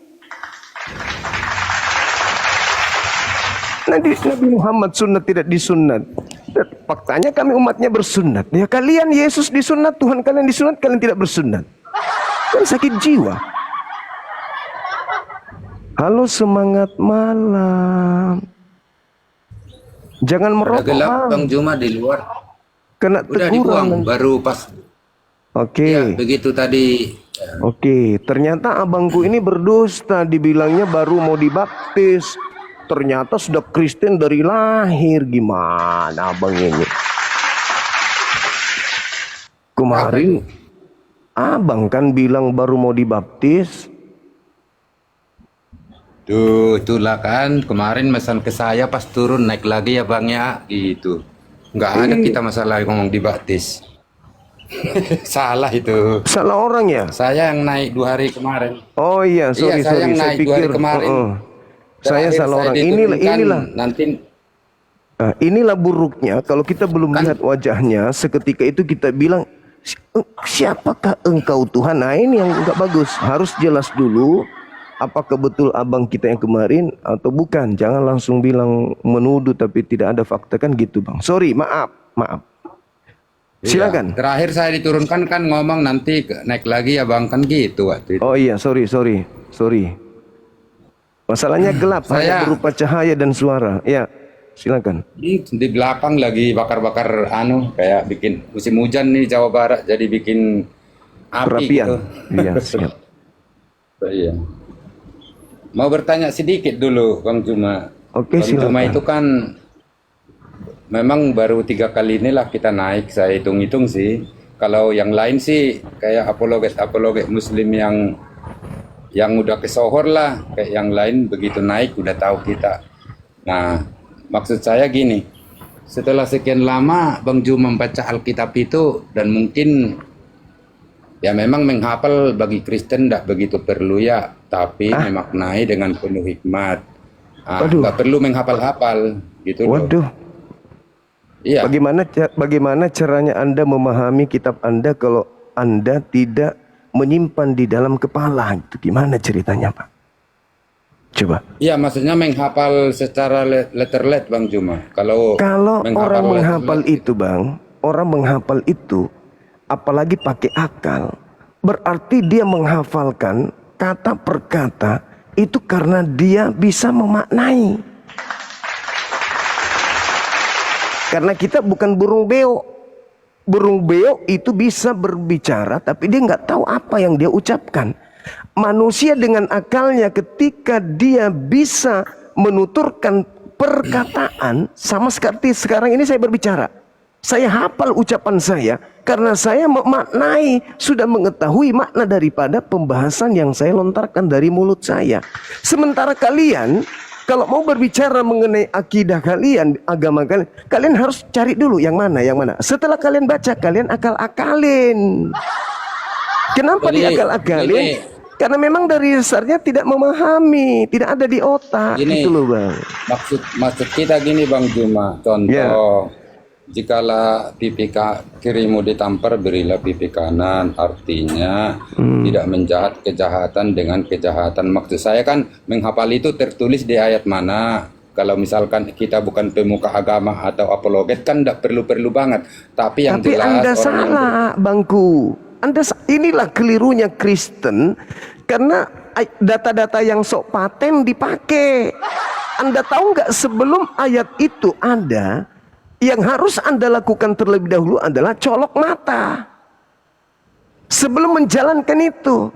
Nabi Muhammad sunat tidak disunat. Dan faktanya kami umatnya bersunat. Ya kalian Yesus disunat, Tuhan kalian disunat, kalian tidak bersunat. Kan sakit jiwa. Halo, semangat malam. Jangan Udah merokok. gelap Bang. Bang Juma di luar. Kena Udah teguran. dibuang baru pas Oke. ya begitu tadi. Oke, ternyata abangku ini berdusta, dibilangnya baru mau dibaptis. Ternyata sudah Kristen dari lahir. Gimana abang ini? Kemarin abang kan bilang baru mau dibaptis. Tuh, itulah kan kemarin pesan ke saya pas turun naik lagi ya Bang ya gitu. Nggak ada kita masalah ngomong dibaptis. Salah itu. Salah orang ya? Saya yang naik 2 hari kemarin. Oh iya, sorry. Iya, saya yang Saya naik 2 hari pikir kemarin. saya Terakhir salah orang. diturunkan, Inilah. nanti Nah, inilah buruknya kalau kita belum lihat wajahnya, seketika itu kita bilang siapakah engkau Tuhan? Nah ini yang nggak bagus. Harus jelas dulu apakah betul abang kita yang kemarin atau bukan. Jangan langsung bilang menuduh tapi tidak ada fakta, kan gitu bang. Sorry, maaf. Silakan. Iya, terakhir saya diturunkan kan ngomong nanti naik lagi ya Bang kan gitu waktu itu. Oh iya, sorry. Masalahnya gelap, hanya Saya- berupa cahaya dan suara. Ya, silakan. Di belakang lagi bakar-bakar kayak bikin musim hujan nih Jawa Barat jadi bikin api Perapian. gitu. Iya, siap. Iya. Mau bertanya sedikit dulu Bang Juma. Oke, Bang Juma silakan. itu kan memang baru 3 kali inilah kita naik, saya hitung-hitung sih. Kalau yang lain sih kayak apologet Muslim yang udah kesohor lah, kayak yang lain begitu naik udah tahu kita. Nah, maksud saya gini, setelah sekian lama Bang Juma membaca Alkitab itu dan mungkin ya memang menghafal bagi Kristen tidak begitu perlu ya, tapi memaknai dengan penuh hikmat. Waduh. Nggak perlu menghafal-hafal gitu loh. Waduh. Iya. Bagaimana caranya Anda memahami kitab Anda kalau Anda tidak menyimpan di dalam kepala? Itu gimana ceritanya, Pak? Coba. Iya, maksudnya menghafal secara letterlet Bang Juma. Kalau Orang menghafal letterlet, itu, Bang, orang menghafal itu apalagi pakai akal, berarti dia menghafalkan kata per kata itu karena dia bisa memaknai. Karena kita bukan burung beo. Burung beo itu bisa berbicara tapi dia nggak tahu apa yang dia ucapkan. Manusia dengan akalnya ketika dia bisa menuturkan perkataan, sama seperti sekarang ini saya berbicara. Saya hafal ucapan saya karena saya memaknai, sudah mengetahui makna daripada pembahasan yang saya lontarkan dari mulut saya. Sementara kalian kalau mau berbicara mengenai akidah kalian, agama kalian, kalian harus cari dulu yang mana. Setelah kalian baca, kalian akal-akalin. Kenapa Jadi, diakal-akalin? ini- Karena memang dari dasarnya tidak memahami, tidak ada di otak. Gini. Gitu loh Bang. Maksud kita gini Bang Juma, contoh Ya. jikalau pipi kirimu ditampar berilah pipi kanan, artinya tidak menjahat kejahatan dengan kejahatan. Maksud saya kan menghafal itu tertulis di ayat mana. Kalau misalkan kita bukan pemuka agama atau apologet kan tidak perlu banget. Tapi yang Tapi jelas Anda orang yang salah, Bangku. Inilah kelirunya Kristen karena data-data yang sok paten dipakai. Anda tahu nggak sebelum ayat itu ada, yang harus Anda lakukan terlebih dahulu adalah colok mata. Sebelum menjalankan itu,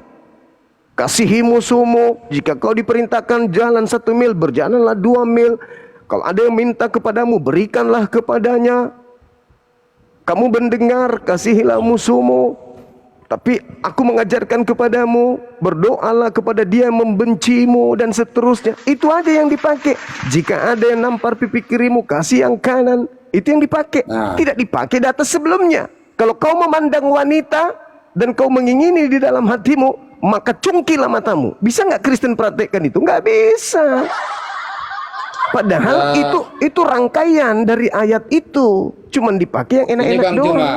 kasihi musuhmu. Jika kau diperintahkan jalan 1 mil, berjalanlah 2 mil. Kalau ada yang minta kepadamu, berikanlah kepadanya. Kamu mendengar, kasihilah musuhmu. Tapi aku mengajarkan kepadamu, berdoalah kepada dia yang membencimu dan seterusnya. Itu aja yang dipakai. Jika ada yang nampar pipi kirimu, kasih yang kanan. Itu yang dipakai. Tidak dipakai data sebelumnya. Kalau kau memandang wanita dan kau mengingini di dalam hatimu, maka cungkilah matamu. Bisa nggak Kristen praktekkan itu? Nggak bisa. Padahal itu rangkaian dari ayat itu. Cuman dipakai yang ini enak-enak Bang doang. Juma,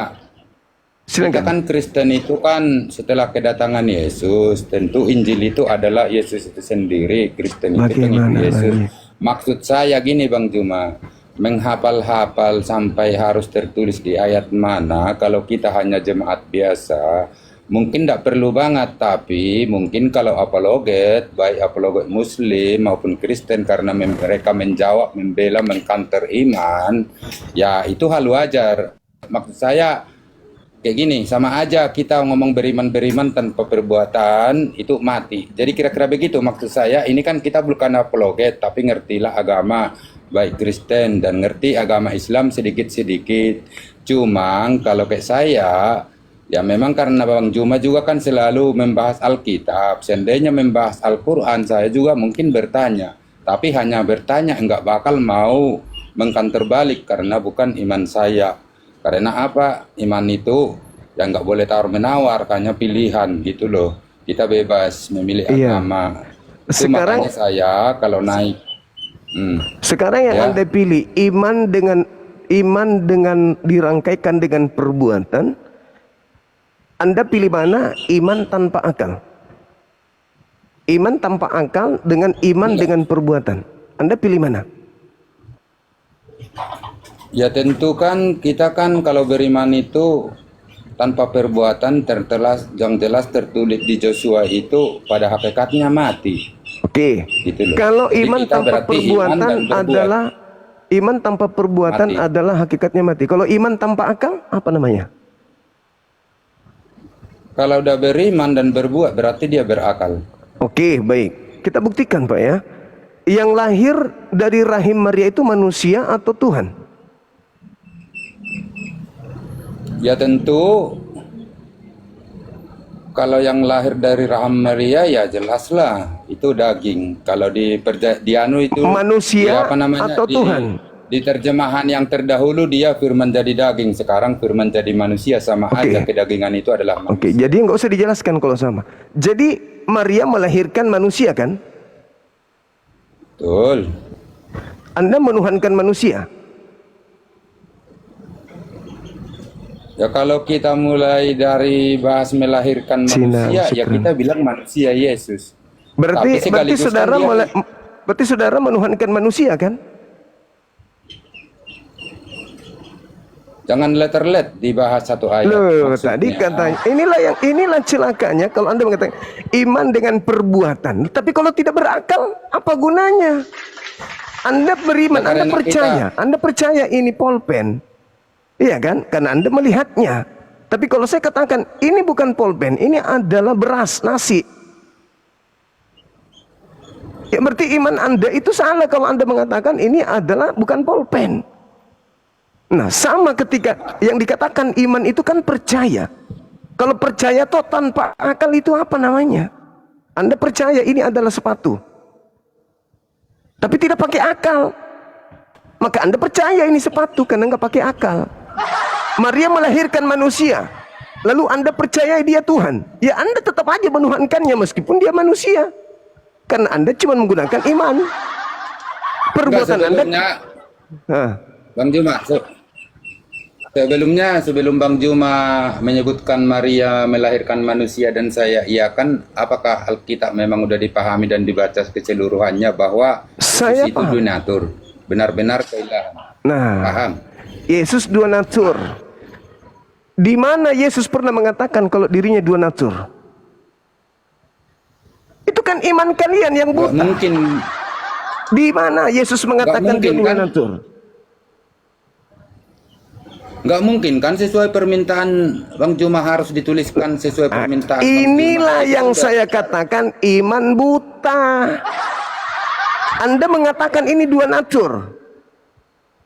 kita Silakan. kan Kristen itu kan setelah kedatangan Yesus, tentu Injil itu adalah Yesus itu sendiri. Kristen itu Bagaimana pengikut Yesus. lagi? Maksud saya gini Bang Juma, menghafal-hafal sampai harus tertulis di ayat mana, kalau kita hanya jemaat biasa, mungkin tidak perlu banget. Tapi mungkin kalau apologet, baik apologet Muslim maupun Kristen, karena mereka menjawab, membela, mengcounter iman, ya itu hal wajar. Maksud saya kayak gini, sama aja kita ngomong beriman tanpa perbuatan itu mati. Jadi kira-kira begitu maksud saya. Ini kan kita bukan apologet, tapi ngertilah agama baik Kristen dan ngerti agama Islam sedikit-sedikit. Cuma kalau kayak saya, ya memang karena Bang Juma juga kan selalu membahas Alkitab. Seandainya membahas Al-Quran, saya juga mungkin bertanya. Tapi hanya bertanya, enggak bakal mau mengkanter balik karena bukan iman saya. Karena apa? Iman itu yang nggak boleh tawar-menawar, hanya pilihan gitu loh. Kita bebas memilih agama. Itu Sekarang- makanya saya kalau naik. Sekarang yang Ya. Anda pilih iman dengan dirangkaikan dengan perbuatan. Anda pilih mana? Iman tanpa akal. Iman tanpa akal dengan iman dengan perbuatan. Anda pilih mana? Ya tentu kan kita kan kalau beriman itu tanpa perbuatan yang jelas tertulis di Joshua itu pada hakikatnya mati. Oke. Gitu loh. Kalau Jadi iman kita tanpa berarti perbuatan iman dan berbuat. adalah iman tanpa perbuatan Mati. adalah hakikatnya mati. Kalau iman tanpa akal apa namanya? Kalau udah beriman dan berbuat berarti dia berakal. Oke, baik. Kita buktikan, Pak ya. Yang lahir dari rahim Maria itu manusia atau Tuhan? Ya tentu kalau yang lahir dari rahim Maria ya jelaslah itu daging. Kalau di anu itu Manusia dia atau Tuhan? Di terjemahan yang terdahulu dia firman jadi daging, sekarang firman jadi manusia, sama aja kedagingan itu adalah manusia. Oke, jadi nggak usah dijelaskan kalau sama. Jadi Maria melahirkan manusia kan? Betul. Anda menuhankan manusia. Ya kalau kita mulai dari bahas melahirkan manusia, ya kita bilang manusia Yesus. Berarti Tapi sekaligus saudara kan dia- berarti saudara menuhankan manusia kan? Jangan letter-let dibahas satu ayat. Loh, Maksudnya, tadi katanya inilah celakanya kalau Anda mengatakan iman dengan perbuatan. Tapi kalau tidak berakal, apa gunanya? Anda beriman, Ya, Anda karena percaya, Anda percaya ini pulpen. Iya kan? Karena Anda melihatnya. Tapi kalau saya katakan ini bukan pulpen, ini adalah beras, nasi. Ya berarti iman Anda itu salah kalau Anda mengatakan ini adalah bukan pulpen. Nah, sama ketika yang dikatakan iman itu kan percaya. Kalau percaya toh tanpa akal itu apa namanya? Anda percaya ini adalah sepatu. Tapi tidak pakai akal. Maka Anda percaya ini sepatu karena nggak pakai akal. Maria melahirkan manusia. lalu Anda percaya dia Tuhan, ya Anda tetap aja menuhankannya meskipun dia manusia. Karena Anda cuma menggunakan iman. Enggak, Perbuatan Anda. sebelumnya Hah. Bang Juma, sebelum Bang Juma menyebutkan Maria melahirkan manusia dan saya iakan, apakah Alkitab memang udah dipahami dan dibaca keseluruhannya bahwa Saya Yesus itu paham. donatur, benar-benar keilahan. Nah, Paham? Yesus dua natur. Di mana Yesus pernah mengatakan kalau dirinya dua natur? Itu kan iman kalian yang Nggak buta. mungkin, Di mana Yesus mengatakan dia mungkin, dua kan? natur? nggak mungkin kan sesuai permintaan Bang Juma harus dituliskan sesuai permintaan. Bang Inilah Juma. yang saya katakan iman buta. Anda mengatakan ini dua natur.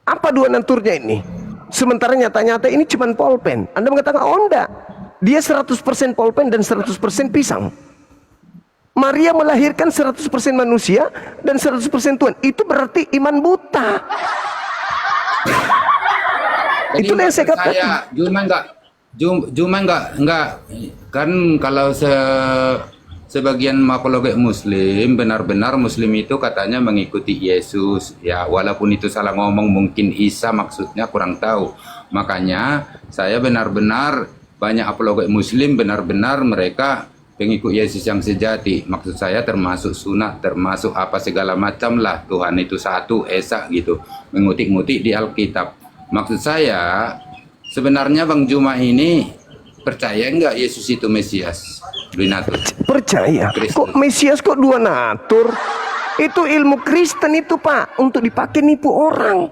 Apa dua naturnya ini? Sementara nyata-nyata ini cuma polpen. Anda mengatakan, oh enggak. Dia 100% polpen dan 100% pisang. Maria melahirkan 100% manusia dan 100% Tuhan. Itu berarti iman buta. Jadi Itulah yang saya katakan. Juma enggak kan kalau sebagian apologet Muslim benar-benar Muslim itu katanya mengikuti Yesus ya, walaupun itu salah ngomong, mungkin Isa maksudnya, kurang tahu. Makanya saya benar-benar banyak apologet Muslim benar-benar mereka pengikut Yesus yang sejati. Maksud saya termasuk sunat, termasuk apa segala macam lah, Tuhan itu satu, esa gitu, mengutik-ngutik di Alkitab. Maksud saya, sebenarnya Bang Juma ini percaya enggak Yesus itu Mesias? Donatur. Percaya. Kristen. Kok Mesias kok dua natur? Itu ilmu Kristen itu, Pak, untuk dipakai nipu orang.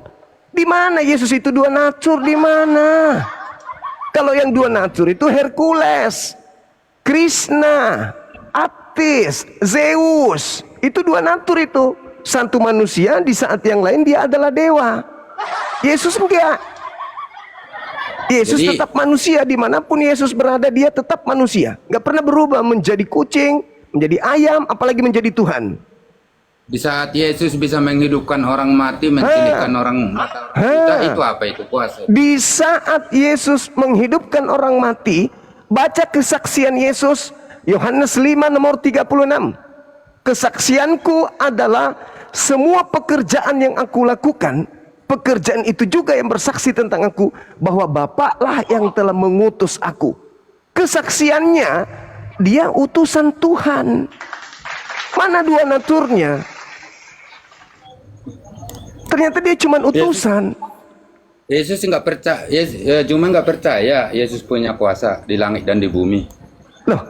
Di mana Yesus itu dua natur? Di mana? Kalau yang dua natur itu Hercules, Krishna, Apis, Zeus. Itu dua natur itu. Satu manusia, di saat yang lain dia adalah dewa. Yesus enggak. Yesus Jadi, tetap manusia, dimanapun Yesus berada dia tetap manusia. Enggak pernah berubah menjadi kucing, menjadi ayam, apalagi menjadi Tuhan. di saat Yesus bisa menghidupkan orang mati, mentilihkan orang mata buta, itu apa itu kuasa? Di saat Yesus menghidupkan orang mati, baca kesaksian Yesus Yohanes 5 nomor 36. Kesaksianku adalah semua pekerjaan yang aku lakukan, pekerjaan itu juga yang bersaksi tentang aku, bahwa Bapaklah yang telah mengutus aku. Kesaksiannya, dia utusan Tuhan. Mana dua naturnya? Ternyata dia cuma utusan. Yesus nggak percaya, cuma nggak percaya Yesus punya kuasa di langit dan di bumi. Loh,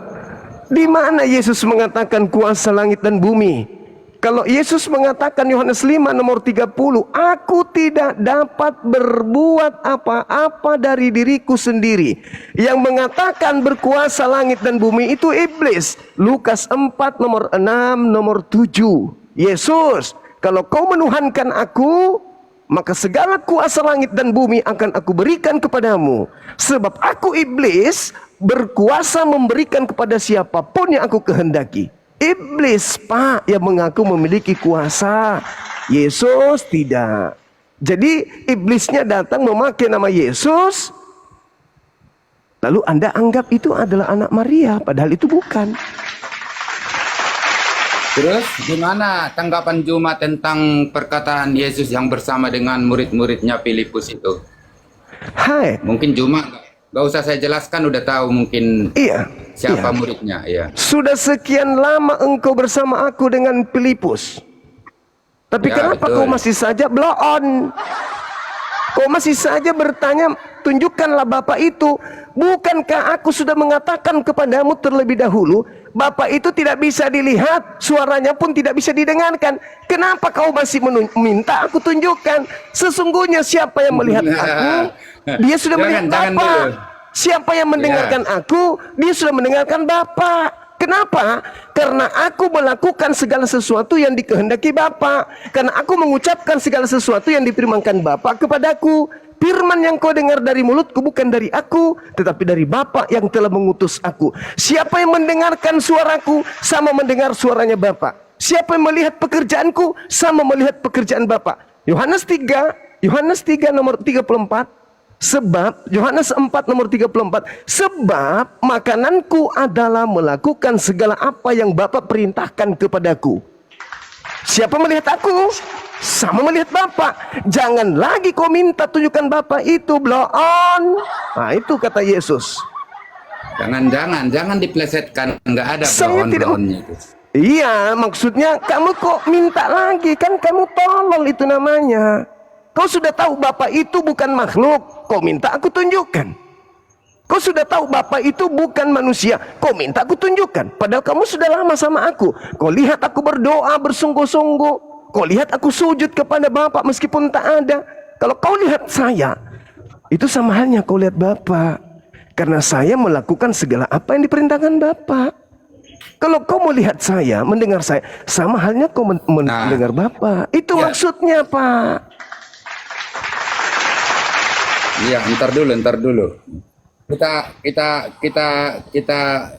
di mana Yesus mengatakan kuasa langit dan bumi? Kalau Yesus mengatakan Yohanes 5 nomor 30, aku tidak dapat berbuat apa-apa dari diriku sendiri. Yang mengatakan berkuasa langit dan bumi itu iblis. Lukas 4 nomor 6 nomor 7. Yesus, kalau kau menuhankan aku, maka segala kuasa langit dan bumi akan aku berikan kepadamu. Sebab aku iblis berkuasa memberikan kepada siapapun yang aku kehendaki. Iblis, Pak, yang mengaku memiliki kuasa. Yesus tidak. Jadi iblisnya datang memakai nama Yesus, lalu Anda anggap itu adalah anak Maria, padahal itu bukan. Terus gimana tanggapan Juma tentang perkataan Yesus yang bersama dengan murid-muridnya Filipus itu? Hai, Mungkin Juma nggak usah saya jelaskan, udah tahu mungkin iya. siapa iya. muridnya, ya. Sudah sekian lama engkau bersama aku dengan Filipus, tapi Ya, kenapa betul. kau masih saja blow on? Kau masih saja bertanya, tunjukkanlah Bapa itu. Bukankah aku sudah mengatakan kepadamu terlebih dahulu, Bapa itu tidak bisa dilihat, suaranya pun tidak bisa didengarkan. Kenapa kau masih minta aku tunjukkan? Sesungguhnya siapa yang melihat aku, dia sudah melihat Jangan Bapa. dulu. Siapa yang mendengarkan aku, dia sudah mendengarkan Bapa. Kenapa? Karena aku melakukan segala sesuatu yang dikehendaki Bapa. Karena aku mengucapkan segala sesuatu yang difirmankan Bapa kepadaku. Firman yang kau dengar dari mulutku bukan dari aku, tetapi dari Bapa yang telah mengutus aku. Siapa yang mendengarkan suaraku, sama mendengar suaranya Bapa. Siapa yang melihat pekerjaanku, sama melihat pekerjaan Bapa. Yohanes 3 nomor 34. Sebab Yohanes 4 nomor 34, sebab makananku adalah melakukan segala apa yang Bapa perintahkan kepadaku. Siapa melihat aku, sama melihat Bapa. Jangan lagi kau minta tunjukkan Bapa itu, blow on. Nah, itu kata Yesus. Jangan diplesetkan, nggak ada Saya tidak- bloon-bloonnya itu. Iya, maksudnya kamu kok minta lagi, kan kamu tolol itu namanya. Kau sudah tahu Bapa itu bukan makhluk, kau minta aku tunjukkan. Kau sudah tahu Bapa itu bukan manusia, kau minta aku tunjukkan. Padahal kamu sudah lama sama aku. Kau lihat aku berdoa bersungguh-sungguh. Kau lihat aku sujud kepada Bapa meskipun tak ada. Kalau kau lihat saya, itu sama halnya kau lihat Bapa. Karena saya melakukan segala apa yang diperintahkan Bapa. Kalau kau melihat saya, mendengar saya, sama halnya kau mendengar Bapa. Itu Ya. maksudnya, Pak. Iya, ntar dulu.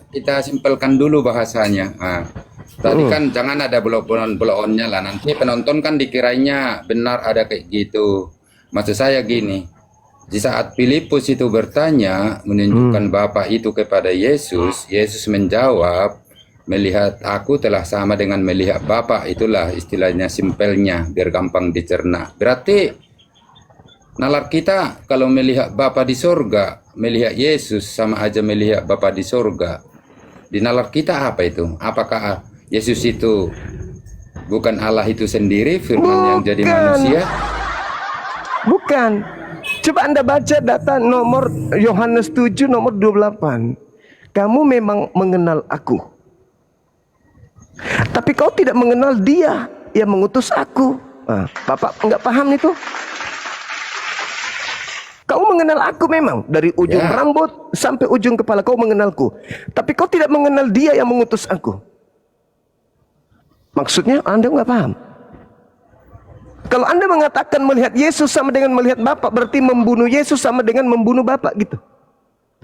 Kita simpelkan dulu bahasanya. Nah, tadi kan jangan ada bloon-bloonnya lah. Nanti penonton kan dikiranya benar ada kayak gitu. Maksud saya gini, di saat Filipus itu bertanya menunjukkan Bapa itu kepada Yesus, Yesus menjawab, melihat aku telah sama dengan melihat Bapa. Itulah istilahnya, simpelnya, biar gampang dicerna. Berarti nalar kita kalau melihat Bapa di sorga, melihat Yesus sama aja melihat Bapa di sorga. Di nalar kita apa itu? Apakah Yesus itu bukan Allah itu sendiri, firman yang jadi Bukan. manusia? Bukan. Coba Anda baca data nomor Yohanes 7 nomor 28. Kamu memang mengenal aku, tapi kau tidak mengenal Dia yang mengutus aku. Nah, Bapak enggak paham itu? Kau mengenal aku memang dari ujung Ya. rambut sampai ujung kepala, kau mengenalku. Tapi kau tidak mengenal Dia yang mengutus aku. Maksudnya Anda nggak paham. Kalau Anda mengatakan melihat Yesus sama dengan melihat Bapa, berarti membunuh Yesus sama dengan membunuh Bapa gitu.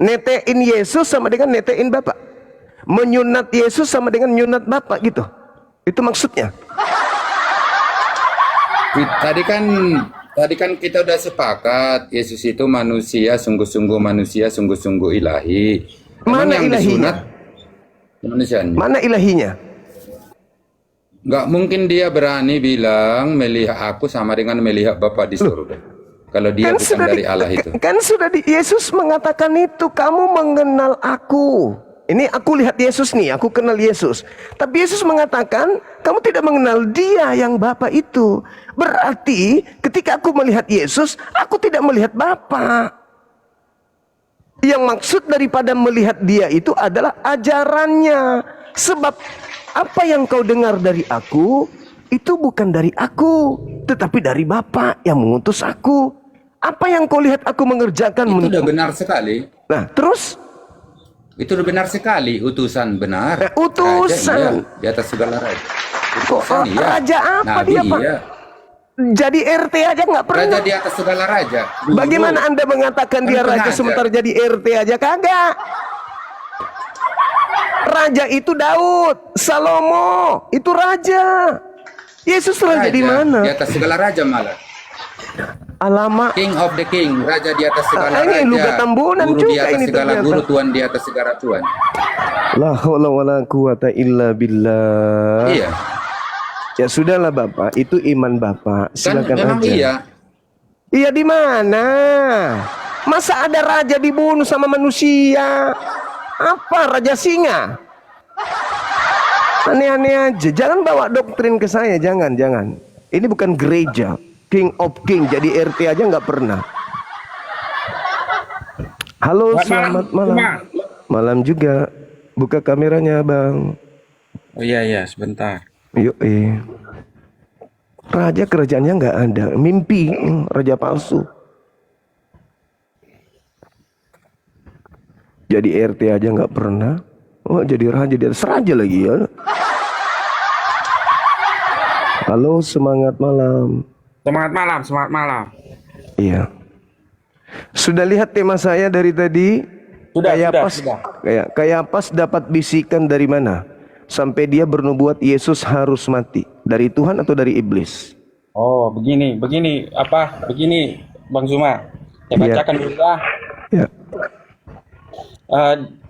Netein Yesus sama dengan netein Bapa. Menyunat Yesus sama dengan nyunat Bapa gitu. Itu maksudnya. Tadi kan kita udah sepakat Yesus itu manusia, sungguh-sungguh ilahi. Emang Mana yang ilahinya? disunat manusianya? Mana ilahinya? Nggak mungkin dia berani bilang melihat aku sama dengan melihat Bapa di surga. Kalau dia bukan dari Allah itu. Kan sudah Yesus mengatakan itu, kamu mengenal aku. Ini aku lihat Yesus nih, aku kenal Yesus. Tapi Yesus mengatakan, kamu tidak mengenal Dia yang Bapa itu. Berarti ketika aku melihat Yesus, aku tidak melihat Bapa. Yang maksud daripada melihat Dia itu adalah ajarannya. Sebab apa yang kau dengar dari aku, itu bukan dari aku, tetapi dari Bapa yang mengutus aku. Apa yang kau lihat aku mengerjakan? Itu udah benar sekali. Nah, terus? Itu udah benar sekali, utusan benar. Utusan. Raja, iya, di atas segala raja. Kok Utusan, iya. raja apa Nabi, dia, Pak? iya. Jadi RT aja nggak pernah. Raja di atas segala raja. Dulu. Bagaimana Anda mengatakan dia Kan raja sengaja. sementara jadi RT aja? Kagak. Raja itu Daud, Salomo, itu raja. Yesus raja di mana? Di atas segala raja malah. Alamak. King of the king, raja di atas segala Ini raja. Luga Tambunan Guru di juga atas ini segala ternyata. guru, tuan di atas segala tuan. La haula wala quwata illa billah. Iya. Ya sudahlah Bapak, itu iman Bapak. Kan Silakan memang aja. iya. Iya di mana? Masa ada raja dibunuh sama manusia? Apa raja singa? Aneh-aneh aja. Jangan bawa doktrin ke saya, jangan. Ini bukan gereja. King of King, jadi RT aja nggak pernah. Halo, selamat malam. Malam juga. Buka kameranya, Bang. Oh iya, sebentar. Yuk, raja kerajaannya nggak ada, mimpi, raja palsu. Jadi RT aja nggak pernah. Oh, jadi raja, dia seraja lagi ya. Halo, semangat malam. Semangat malam. Iya. Sudah lihat tema saya dari tadi? Sudah. Kayak pas dapat bisikan dari mana? Sampai dia bernubuat Yesus harus mati. Dari Tuhan atau dari iblis? Oh, begini, Bang Zuma. Saya Iya. bacakan dulu lah. Ya.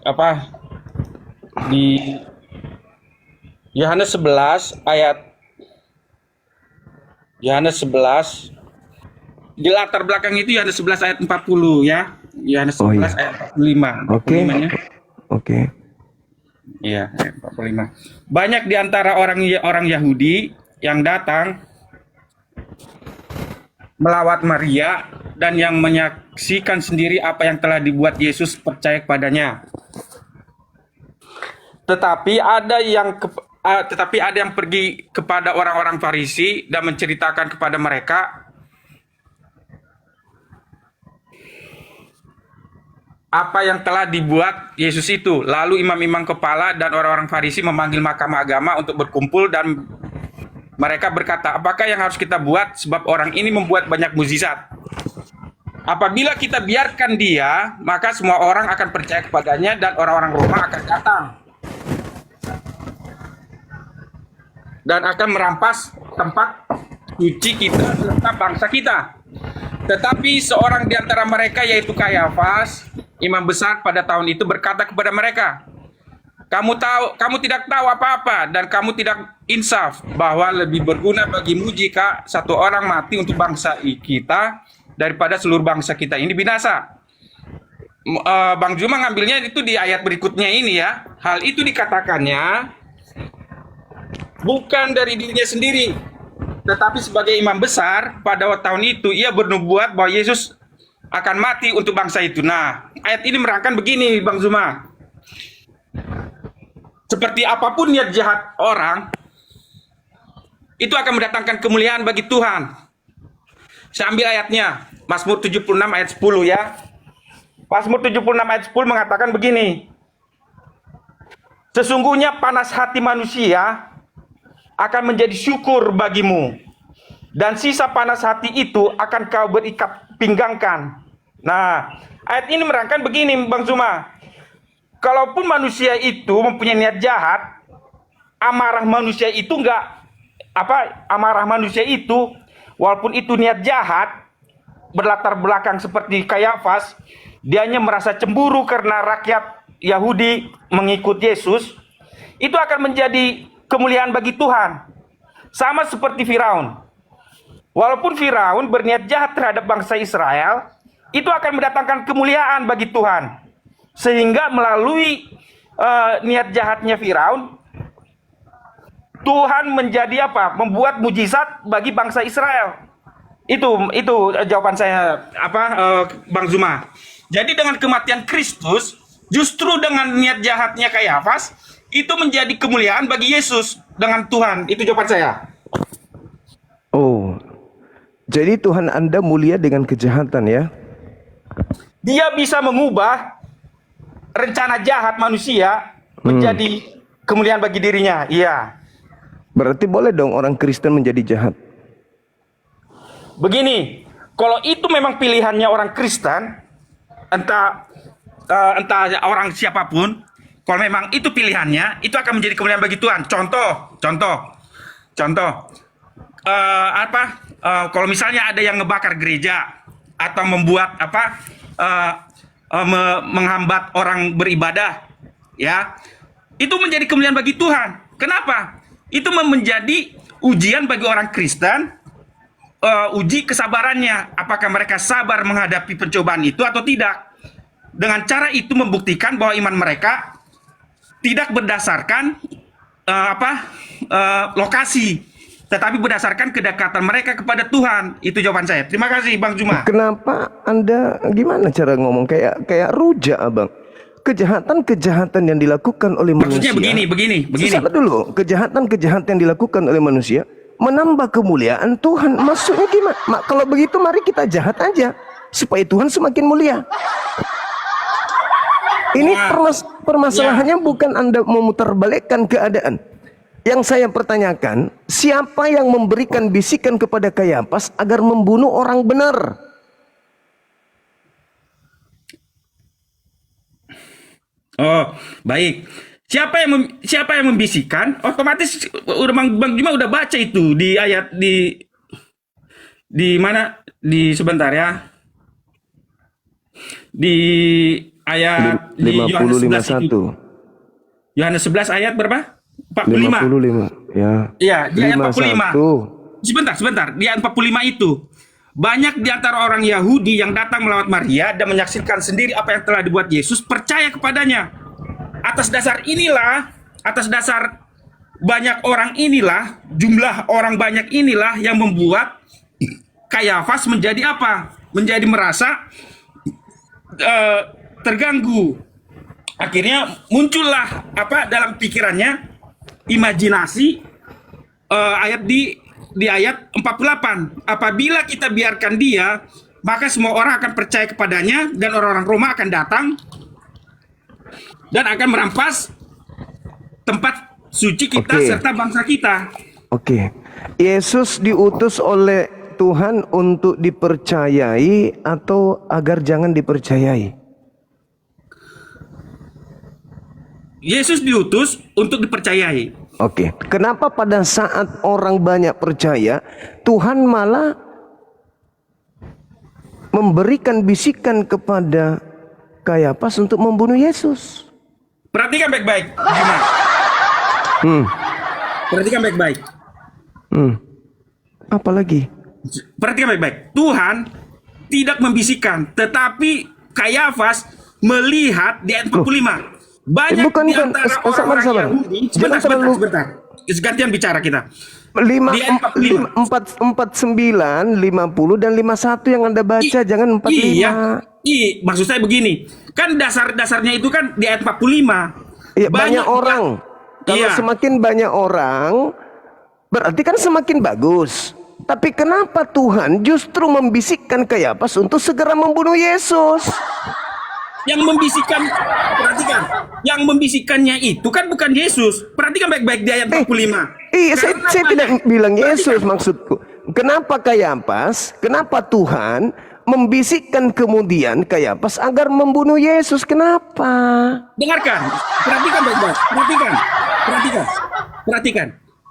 Apa di Yohanes 11 di latar belakang itu Yohanes 11 ayat 40 ya. Yohanes 11 Oh, iya. ayat 45. Oke. 45 -nya. Oke. Iya, ayat 45. Banyak di antara orang Yahudi yang datang melawat Maria dan yang menyaksikan sendiri apa yang telah dibuat Yesus percaya kepadanya. Tetapi ada yang pergi kepada orang-orang Farisi dan menceritakan kepada mereka apa yang telah dibuat Yesus itu. Lalu imam-imam kepala dan orang-orang Farisi memanggil mahkamah agama untuk berkumpul dan mereka berkata, apakah yang harus kita buat sebab orang ini membuat banyak mukjizat? Apabila kita biarkan dia, maka semua orang akan percaya kepadanya dan orang-orang Roma akan datang dan akan merampas tempat suci kita serta bangsa kita. Tetapi seorang di antara mereka yaitu Kayafas, imam besar pada tahun itu berkata kepada mereka, kamu tidak tahu apa-apa dan kamu tidak insaf bahwa lebih berguna bagimu jika satu orang mati untuk bangsa kita daripada seluruh bangsa kita ini binasa. Bang Juma ngambilnya itu di ayat berikutnya ini ya. Hal itu dikatakannya bukan dari dirinya sendiri, tetapi sebagai imam besar pada tahun itu ia bernubuat bahwa Yesus akan mati untuk bangsa itu. Nah, ayat ini merangkan begini Bang Zuma. Seperti apapun niat jahat orang, itu akan mendatangkan kemuliaan bagi Tuhan. Saya ambil ayatnya, Mazmur 76 ayat 10 ya. Mazmur 76 ayat 10 mengatakan begini. Sesungguhnya panas hati manusia akan menjadi syukur bagimu, dan sisa panas hati itu akan kau berikat pinggangkan. Nah, ayat ini merangkan begini Bang Zuma. Kalaupun manusia itu mempunyai niat jahat, amarah manusia itu amarah manusia itu walaupun itu niat jahat berlatar belakang seperti Kayafas, dia hanya merasa cemburu karena rakyat Yahudi mengikut Yesus, itu akan menjadi kemuliaan bagi Tuhan. Sama seperti Firaun. Walaupun Firaun berniat jahat terhadap bangsa Israel, itu akan mendatangkan kemuliaan bagi Tuhan. Sehingga melalui niat jahatnya Firaun, Tuhan menjadi apa? Membuat mujizat bagi bangsa Israel. Itu jawaban saya Bang Zuma. Jadi dengan kematian Kristus, justru dengan niat jahatnya Kayafas, itu menjadi kemuliaan bagi Yesus dengan Tuhan. Itu jawaban saya. Oh. Jadi Tuhan Anda mulia dengan kejahatan ya? Dia bisa mengubah rencana jahat manusia menjadi kemuliaan bagi dirinya. Iya. Berarti boleh dong orang Kristen menjadi jahat? Begini, kalau itu memang pilihannya orang Kristen, entah orang siapapun, kalau memang itu pilihannya, itu akan menjadi kemuliaan bagi Tuhan. Contoh. Kalau misalnya ada yang ngebakar gereja atau membuat menghambat orang beribadah, ya, itu menjadi kemuliaan bagi Tuhan. Kenapa? Itu menjadi ujian bagi orang Kristen, uji kesabarannya. Apakah mereka sabar menghadapi pencobaan itu atau tidak? Dengan cara itu membuktikan bahwa iman mereka tidak berdasarkan lokasi, tetapi berdasarkan kedekatan mereka kepada Tuhan. Itu jawaban saya. Terima kasih Bang Juma. Kenapa Anda gimana cara ngomong kayak rujak Abang? Kejahatan-kejahatan yang dilakukan oleh manusia. Maksudnya begini. Sabar dulu. Kejahatan-kejahatan yang dilakukan oleh manusia menambah kemuliaan Tuhan. Maksudnya gimana? Kalau begitu mari kita jahat aja supaya Tuhan semakin mulia. Ini permasalahannya bukan Anda memutarbalikkan keadaan. Yang saya pertanyakan, siapa yang memberikan bisikan kepada Kayafas agar membunuh orang benar? Oh, baik. Siapa yang membisikkan? Otomatis udah Bang Juma udah baca itu di ayat di mana? Di sebentar ya. Di ayat di Yohanes 11 itu. 50 51. Yohanes 11 ayat berapa? 45. 55. Ya. Iya, di ayat 45. 51. Sebentar. Di ayat 45 itu. Banyak di antara orang Yahudi yang datang melawat Maria dan menyaksikan sendiri apa yang telah dibuat Yesus, percaya kepadanya. Atas dasar banyak orang inilah, jumlah orang banyak inilah yang membuat Kayafas menjadi apa? Menjadi merasa terganggu. Akhirnya muncullah apa dalam pikirannya imajinasi ayat di ayat 48. Apabila kita biarkan dia, maka semua orang akan percaya kepadanya dan orang-orang Roma akan datang dan akan merampas tempat suci kita serta bangsa kita. Oke. Yesus diutus oleh Tuhan untuk dipercayai atau agar jangan dipercayai? Yesus diutus untuk dipercayai. Oke. Kenapa pada saat orang banyak percaya, Tuhan malah memberikan bisikan kepada Kayafas untuk membunuh Yesus? Perhatikan baik-baik, Jumat. Perhatikan baik-baik. Apalagi? Perhatikan baik-baik. Tuhan tidak membisikkan, tetapi Kayafas melihat di ayat 45. Banyak bukan, di antara orang-orang sabar. Yahudi. Sebentar. Gantian bicara kita. 49, 50 dan 51 yang Anda baca, jangan 45. Maksud saya begini. Kan dasarnya itu kan di ayat 45. Iya, banyak orang. Kalau semakin banyak orang, berarti kan semakin bagus. Tapi kenapa Tuhan justru membisikkan Kayafas untuk segera membunuh Yesus? Yang membisikkan, perhatikan, yang membisikkannya itu kan bukan Yesus. Perhatikan baik-baik di ayat 45. Iya, saya tidak bilang Yesus maksudku. Kenapa Kayafas? Kenapa Tuhan membisikkan kemudian Kayafas agar membunuh Yesus? Kenapa? Dengarkan, perhatikan baik-baik.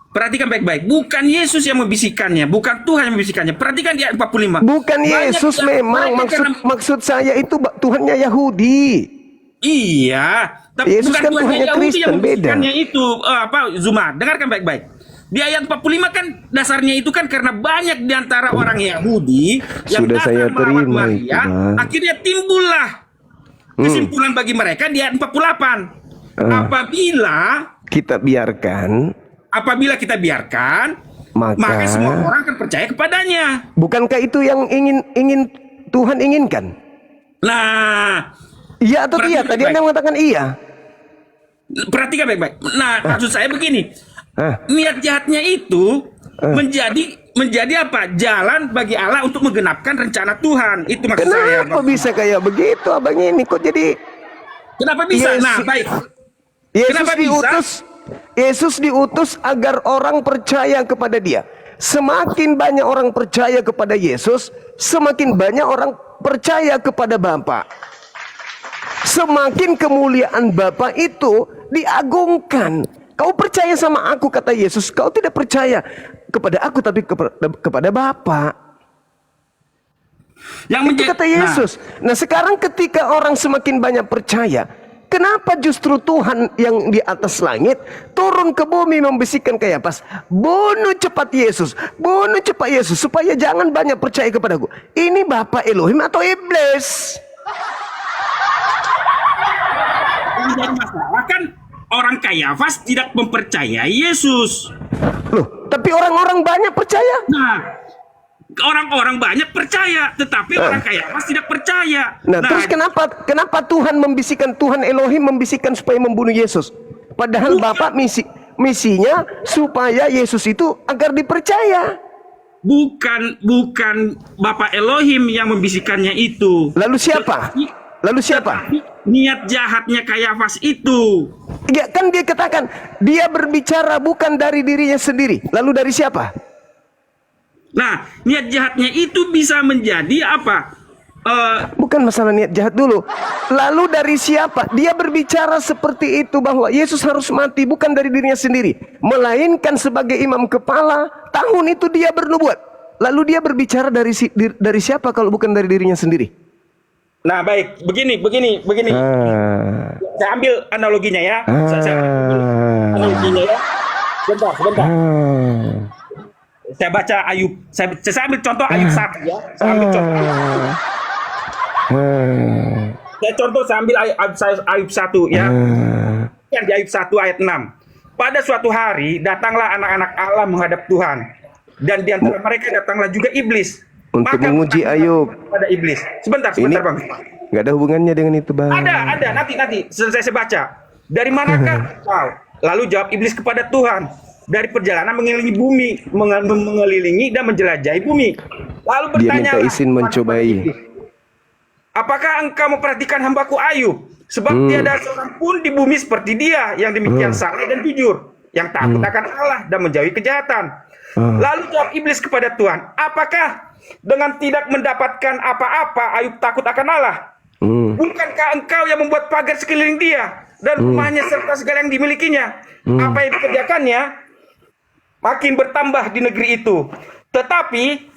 Perhatikan baik-baik. Bukan Yesus yang membisikkannya, bukan Tuhan yang membisikkannya. Perhatikan di ayat 45. Bukan Yesus memang maksud saya itu Tuhannya Yahudi. Iya, tapi Yesus bukan kan Tuhannya Tuhannya Yahudi Kristen, yang membisikkannya beda. itu. Zuma, dengarkan baik-baik. Di ayat 45 kan dasarnya itu kan karena banyak di antara orang Yahudi yang Sudah saya datang melawat terima Maria, itu, Bang. akhirnya timbullah kesimpulan bagi mereka di ayat 48. Apabila kita biarkan, maka semua orang akan percaya kepadanya. Bukankah itu yang ingin Tuhan inginkan? Nah, Iya atau tidak? Tadi Anda mengatakan iya. perhatikan baik-baik. Nah, maksud saya begini. Niat jahatnya itu menjadi apa? Jalan bagi Allah untuk menggenapkan rencana Tuhan. Itu maksud saya. Kenapa bisa kayak begitu abang ini? Kok jadi? Kenapa bisa? Yes. Nah, baik. Kenapa bisa? Yesus diutus agar orang percaya kepada Dia. Semakin banyak orang percaya kepada Yesus, semakin banyak orang percaya kepada Bapa. Semakin kemuliaan Bapa itu diagungkan. Kau percaya sama aku, kata Yesus. Kau tidak percaya kepada aku, tapi kepada Bapa. Itu kata Yesus. Nah, sekarang ketika orang semakin banyak percaya, kenapa justru Tuhan yang di atas langit turun ke bumi membisikkan Kayafas, bunuh cepat Yesus, supaya jangan banyak percaya kepadaku. Ini Bapa Elohim atau iblis? Yang jadi masalah kan orang Kayafas tidak mempercayai Yesus. Loh, tapi orang-orang banyak percaya. Nah, orang-orang banyak percaya, tetapi orang Kayafas tidak percaya. Nah, terus kenapa Tuhan membisikkan, Tuhan Elohim membisikkan supaya membunuh Yesus? Padahal Bapa misinya supaya Yesus itu agar dipercaya. Bukan Bapak Elohim yang membisikkannya itu. Lalu siapa? Niat jahatnya Kayafas itu. Ya, kan dia katakan dia berbicara bukan dari dirinya sendiri. Lalu dari siapa? Nah, niat jahatnya itu bisa menjadi apa? Bukan masalah niat jahat dulu. Lalu dari siapa? Dia berbicara seperti itu bahwa Yesus harus mati bukan dari dirinya sendiri, melainkan sebagai imam kepala. Tahun itu dia bernubuat. Lalu dia berbicara dari siapa kalau bukan dari dirinya sendiri? Nah, baik, begini. Ah. Saya ambil analoginya ya. Saya ambil Ah. analoginya ya. Sebentar. Ah. Saya baca Ayub. Saya ambil contoh Ayub 1 ya. Saya ambil contoh. Saya ambil Ayub 1 ya. Yang di Ayub 1 ayat 6. Pada suatu hari datanglah anak-anak Allah menghadap Tuhan, dan di antara mereka datanglah juga iblis. Untuk Maka menguji Tuhan Ayub. pada iblis. Sebentar Bang. Nggak ada hubungannya dengan itu, Bang. Ada. Nanti selesai saya baca. Dari manakah kau? Lalu jawab iblis kepada Tuhan. Dari perjalanan mengelilingi bumi, mengelilingi dan menjelajahi bumi. Lalu Dia minta bertanya, izin mencobai. apakah engkau memperhatikan hambaku Ayub? Sebab tiada seorang pun di bumi seperti dia yang demikian saleh dan jujur, yang takut akan Allah dan menjauhi kejahatan. Lalu jawab iblis kepada Tuhan, apakah dengan tidak mendapatkan apa-apa Ayub takut akan Allah? Bukankah engkau yang membuat pagar sekeliling dia dan rumahnya serta segala yang dimilikinya? Apa yang dikerjakannya makin bertambah di negeri itu. Tetapi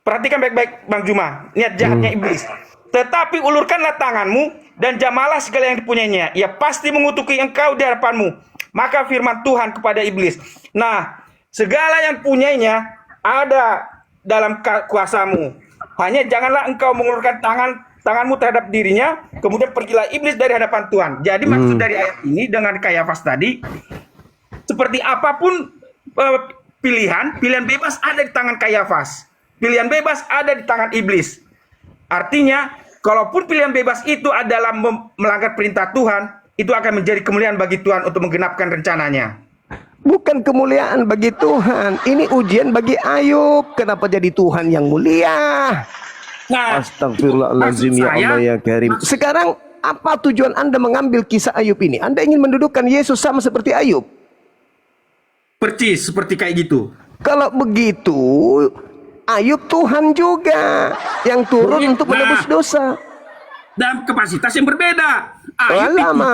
perhatikan baik-baik Bang Juma, niat jahatnya iblis. Tetapi ulurkanlah tanganmu dan jamalah segala yang dipunyainya. Ia pasti mengutuki engkau di hadapanmu. Maka firman Tuhan kepada iblis, nah, segala yang punyainya ada dalam kuasamu. Hanya janganlah engkau mengulurkan tanganmu terhadap dirinya. Kemudian pergilah iblis dari hadapan Tuhan. Jadi maksud dari ayat ini dengan Kayafas tadi, seperti apapun pilihan bebas ada di tangan Kayafas. Pilihan bebas ada di tangan iblis. Artinya, kalaupun pilihan bebas itu adalah melanggar perintah Tuhan, itu akan menjadi kemuliaan bagi Tuhan untuk menggenapkan rencananya. Bukan kemuliaan bagi Tuhan. Ini ujian bagi Ayub. Kenapa jadi Tuhan yang mulia? Nah, Astagfirullahaladzim, maksud ya saya, Allah ya Karim. Sekarang apa tujuan Anda mengambil kisah Ayub ini? Anda ingin mendudukkan Yesus sama seperti Ayub? percis seperti kayak gitu. Kalau begitu, Ayub Tuhan juga yang turun untuk menebus dosa. Dalam kapasitas yang berbeda. Ayub Lama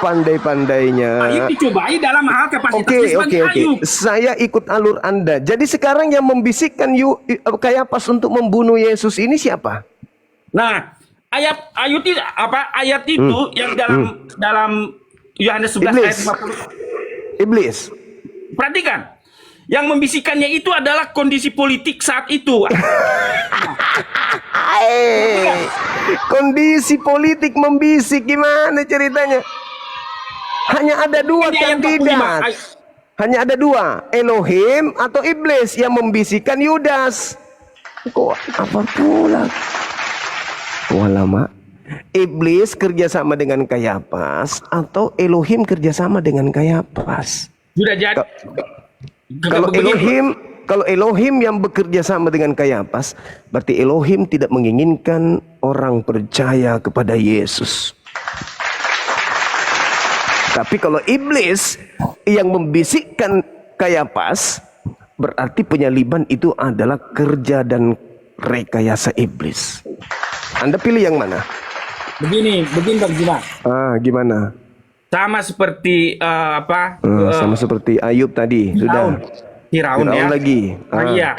pandai-pandainya. dicobai dalam hal kapasitasnya sebagai Oke. Ayub. Saya ikut alur Anda. Jadi sekarang yang membisikkan Kayafas untuk membunuh Yesus ini siapa? Nah, ayat itu yang dalam Yohanes 11 ayat 50. Iblis. Perhatikan. Yang membisikannya itu adalah kondisi politik saat itu. Kondisi politik membisik, gimana ceritanya? Hanya ada dua Ini ayat 45. kandidat. Hanya ada dua, Elohim atau iblis yang membisikkan Yudas. Kok apa pula? Walama. Iblis kerjasama dengan Kayafas atau Elohim kerjasama dengan Kayafas? Sudah jadi. Kalau Elohim yang bekerja sama dengan Kayafas, berarti Elohim tidak menginginkan orang percaya kepada Yesus. Tapi kalau iblis yang membisikkan Kayafas, berarti penyaliban itu adalah kerja dan rekayasa iblis. Anda pilih yang mana? Begini Bang Juma. Gimana? Sama seperti Sama seperti Ayub tadi. Firaun. Sudah. Firaun ya. lagi. Iya.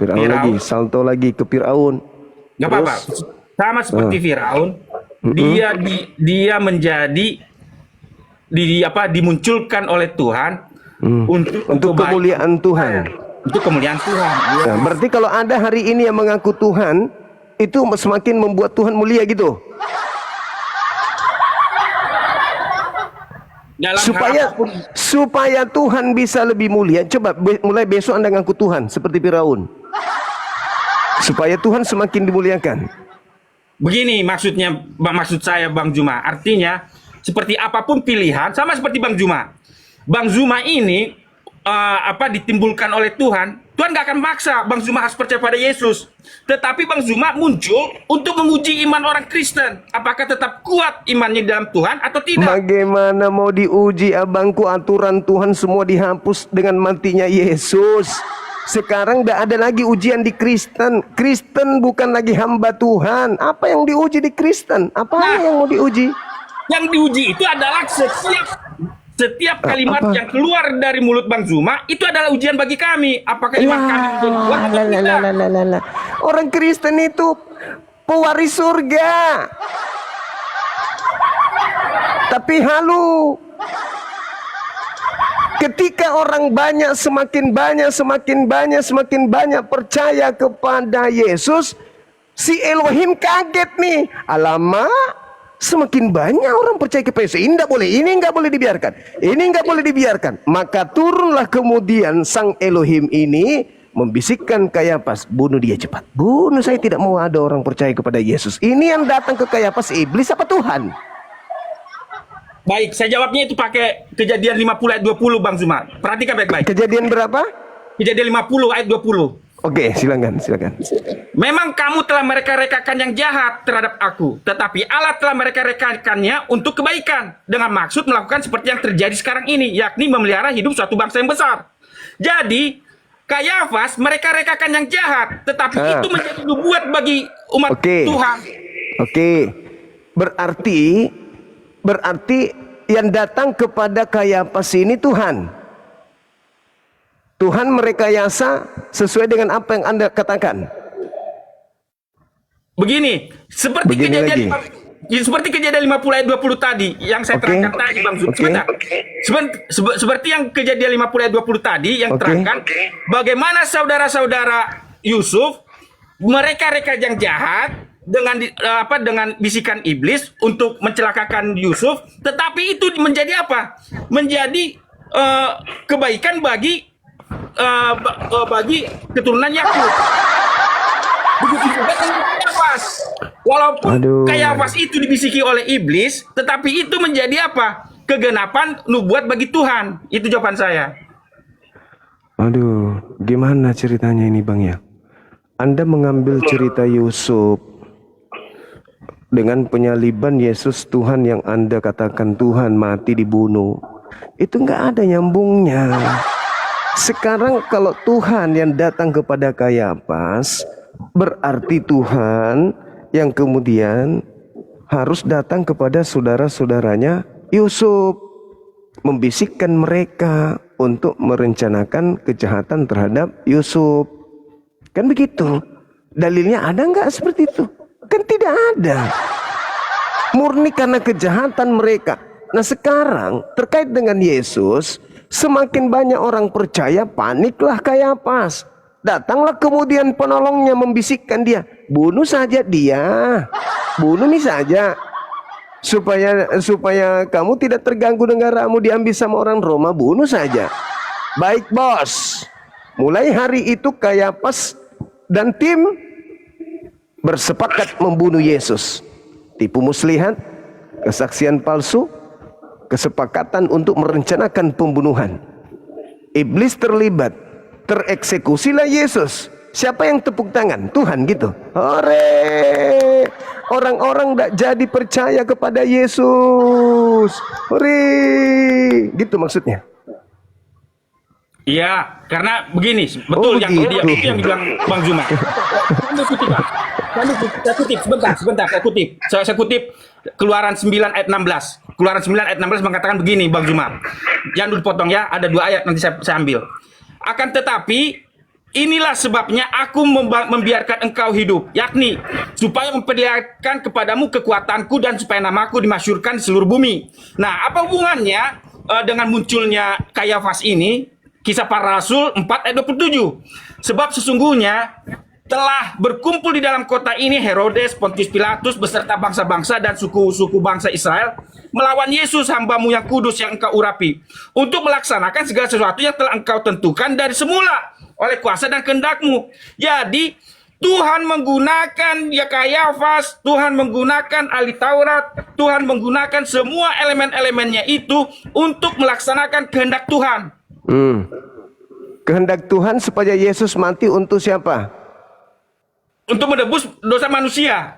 Firaun lagi. Salto lagi ke Firaun. Gak apa-apa. Sama seperti Firaun. Dia menjadi dimunculkan oleh Tuhan untuk kemuliaan Tuhan. Untuk kemuliaan Tuhan. Nah, berarti kalau ada hari ini yang mengaku Tuhan, itu semakin membuat Tuhan mulia gitu. Supaya Tuhan bisa lebih mulia. Coba mulai besok Anda ngaku Tuhan seperti Firaun. Supaya Tuhan semakin dimuliakan. Begini maksud saya Bang Juma. Artinya seperti apapun pilihan, sama seperti Bang Juma. Bang Juma ini ditimbulkan oleh Tuhan. Tuhan gak akan maksa Bang Zuma harus percaya pada Yesus. Tetapi Bang Zuma muncul untuk menguji iman orang Kristen. Apakah tetap kuat imannya dalam Tuhan atau tidak? Bagaimana mau diuji abangku? Aturan Tuhan semua dihapus dengan matinya Yesus. Sekarang tidak ada lagi ujian di Kristen. Kristen bukan lagi hamba Tuhan. Apa yang diuji di Kristen? Apa yang mau diuji? Yang diuji itu adalah setiap kalimat yang keluar dari mulut Bang Zuma itu adalah ujian bagi kami. Apakah iman kami menjadi kuat atau tidak? Orang Kristen itu pewaris surga. Tapi halu. Ketika orang banyak, semakin banyak percaya kepada Yesus, si Elohim kaget nih. Alamak, semakin banyak orang percaya kepada Yesus. Ini nggak boleh dibiarkan. Maka turunlah kemudian sang Elohim ini membisikkan Kayafas, bunuh dia cepat. Bunuh, saya tidak mau ada orang percaya kepada Yesus. Ini yang datang ke Kayafas, iblis apa Tuhan? Baik, saya jawabnya itu pakai Kejadian 50 ayat 20 Bang Zumar. Perhatikan baik-baik. Kejadian berapa? Kejadian 50 ayat 20. Oke, silakan. Memang kamu telah mereka-rekakan yang jahat terhadap aku, tetapi Allah telah mereka-rekakannya untuk kebaikan, dengan maksud melakukan seperti yang terjadi sekarang ini, yakni memelihara hidup suatu bangsa yang besar. Jadi Kayafas mereka-rekakan yang jahat, tetapi itu menjadi nubuat bagi umat Tuhan. Oke. Berarti yang datang kepada Kayafas ini Tuhan. Tuhan merekayasa sesuai dengan apa yang Anda katakan. Begini, seperti kejadian 50 ayat 20 tadi yang saya terangkan tadi Bang Zul. Seperti yang kejadian 50 ayat 20 tadi yang terangkan bagaimana saudara-saudara Yusuf mereka yang jahat dengan bisikan iblis untuk mencelakakan Yusuf, tetapi itu menjadi apa? Menjadi kebaikan bagi keturunan Yakub. Begitu juga dengan Kayafas. Walaupun Kayafas itu dibisiki oleh iblis, tetapi itu menjadi apa? Kegenapan nubuat bagi Tuhan. Itu jawaban saya. Aduh, gimana ceritanya ini Bang ya? Anda mengambil cerita Yusuf dengan penyaliban Yesus Tuhan yang Anda katakan Tuhan mati dibunuh. Itu nggak ada nyambungnya. Sekarang kalau Tuhan yang datang kepada Kayafas, berarti Tuhan yang kemudian harus datang kepada saudara-saudaranya Yusuf, membisikkan mereka untuk merencanakan kejahatan terhadap Yusuf. Kan begitu. Dalilnya ada nggak seperti itu? Kan tidak ada. Murni karena kejahatan mereka. Nah sekarang terkait dengan Yesus, semakin banyak orang percaya, paniklah Kayafas. Datanglah kemudian penolongnya membisikkan dia, bunuh saja dia, bunuh nih saja, supaya kamu tidak terganggu negaramu diambil sama orang Roma, bunuh saja. Baik bos. Mulai hari itu Kayafas dan tim bersepakat membunuh Yesus. Tipu muslihat, kesaksian palsu, kesepakatan untuk merencanakan pembunuhan. Iblis terlibat, tereksekusilah Yesus. Siapa yang tepuk tangan? Tuhan gitu. Hore! Orang-orang tidak jadi percaya kepada Yesus. Hore! Gitu maksudnya. Iya, karena begini, betul yang bilang Bang Zuma. Saya kutip. Saya kutip Keluaran 9 ayat 16. Keluaran 9 ayat 16 mengatakan begini, Bang Zuma. Jangan dulu potong ya, ada 2 ayat nanti saya ambil. Akan tetapi inilah sebabnya aku membiarkan engkau hidup, yakni supaya memperlihatkan kepadamu kekuatanku dan supaya namaku dimasyhurkan di seluruh bumi. Nah, apa hubungannya dengan munculnya Kayafas ini? Kisah Para Rasul 4 ayat 27. Sebab sesungguhnya telah berkumpul di dalam kota ini Herodes, Pontius Pilatus beserta bangsa-bangsa dan suku-suku bangsa Israel melawan Yesus hambamu yang kudus yang engkau urapi, untuk melaksanakan segala sesuatu yang telah engkau tentukan dari semula oleh kuasa dan kehendakmu. Jadi Tuhan menggunakan Kayafas, Tuhan menggunakan ahli Taurat, Tuhan menggunakan semua elemen-elemennya itu untuk melaksanakan kehendak Tuhan. Kehendak Tuhan supaya Yesus mati untuk siapa? Untuk menebus dosa manusia.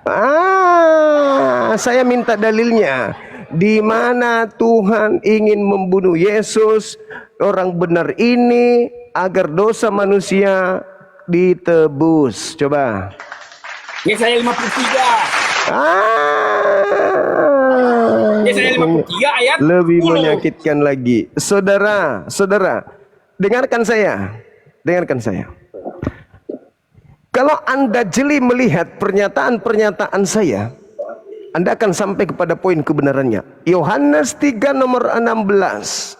Saya minta dalilnya. Di mana Tuhan ingin membunuh Yesus, orang benar ini, agar dosa manusia ditebus. Coba. Yesaya 53. Yesaya 53 ayat lebih 10. menyakitkan lagi. Saudara, dengarkan saya. Kalau Anda jeli melihat pernyataan-pernyataan saya, Anda akan sampai kepada poin kebenarannya. Yohanes 3 nomor 16.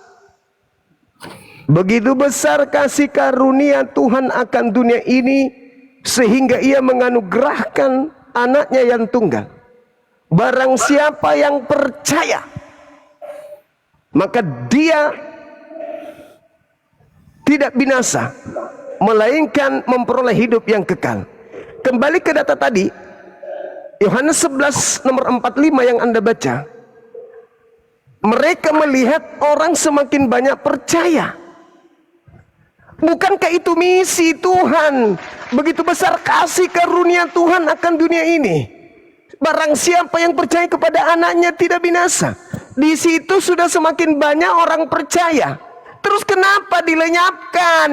Begitu besar kasih karunia Tuhan akan dunia ini, sehingga ia menganugerahkan anaknya yang tunggal. Barang siapa yang percaya, maka dia tidak binasa, melainkan memperoleh hidup yang kekal. Kembali ke data tadi, Yohanes 11 nomor 45 yang Anda baca. Mereka melihat orang semakin banyak percaya. Bukankah itu misi Tuhan? Begitu besar kasih karunia Tuhan akan dunia ini. Barang siapa yang percaya kepada anaknya tidak binasa. Di situ sudah semakin banyak orang percaya. Terus kenapa dilenyapkan?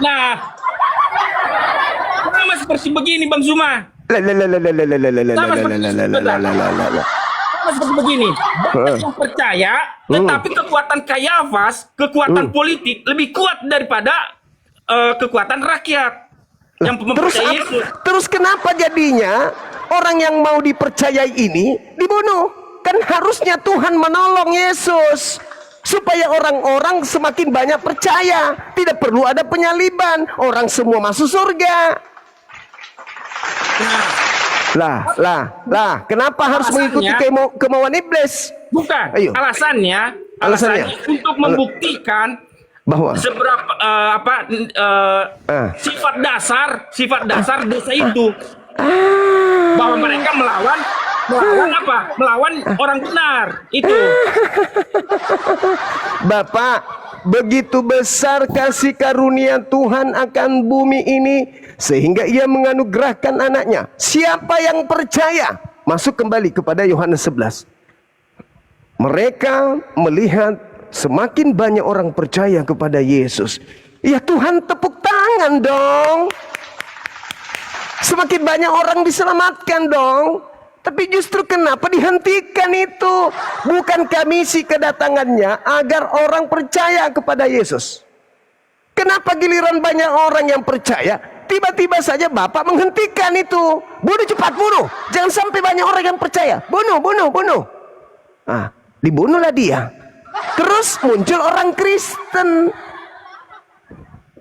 Nah, sama seperti begini Bang Zuma. Sama seperti begini. Banyak yang percaya, tetapi kekuatan Kayafas, kekuatan politik lebih kuat daripada kekuatan rakyat yang mempercayai Yesus. Terus kenapa jadinya orang yang mau dipercayai ini dibunuh? Kan harusnya Tuhan menolong Yesus supaya orang-orang semakin banyak percaya. Tidak perlu ada penyaliban, orang semua masuk surga. Lah, kenapa harus mengikuti kemauan iblis? Bukan. Ayo. Alasannya untuk membuktikan bahwa seberapa sifat dasar dosa itu. Bahwa mereka melawan apa? Melawan orang benar. Itu. Bapak, begitu besar kasih karunia Tuhan akan bumi ini, sehingga ia menganugerahkan anaknya. Siapa yang percaya? Masuk kembali kepada Yohanes 11. Mereka melihat semakin banyak orang percaya kepada Yesus. Ya Tuhan, tepuk tangan dong. Semakin banyak orang diselamatkan dong. Tapi justru kenapa dihentikan itu? Bukankah misi kedatangannya agar orang percaya kepada Yesus? Kenapa giliran banyak orang yang percaya, tiba-tiba saja Bapak menghentikan itu? Bunuh, cepat bunuh. Jangan sampai banyak orang yang percaya. Bunuh. Dibunuhlah dia. Terus muncul orang Kristen.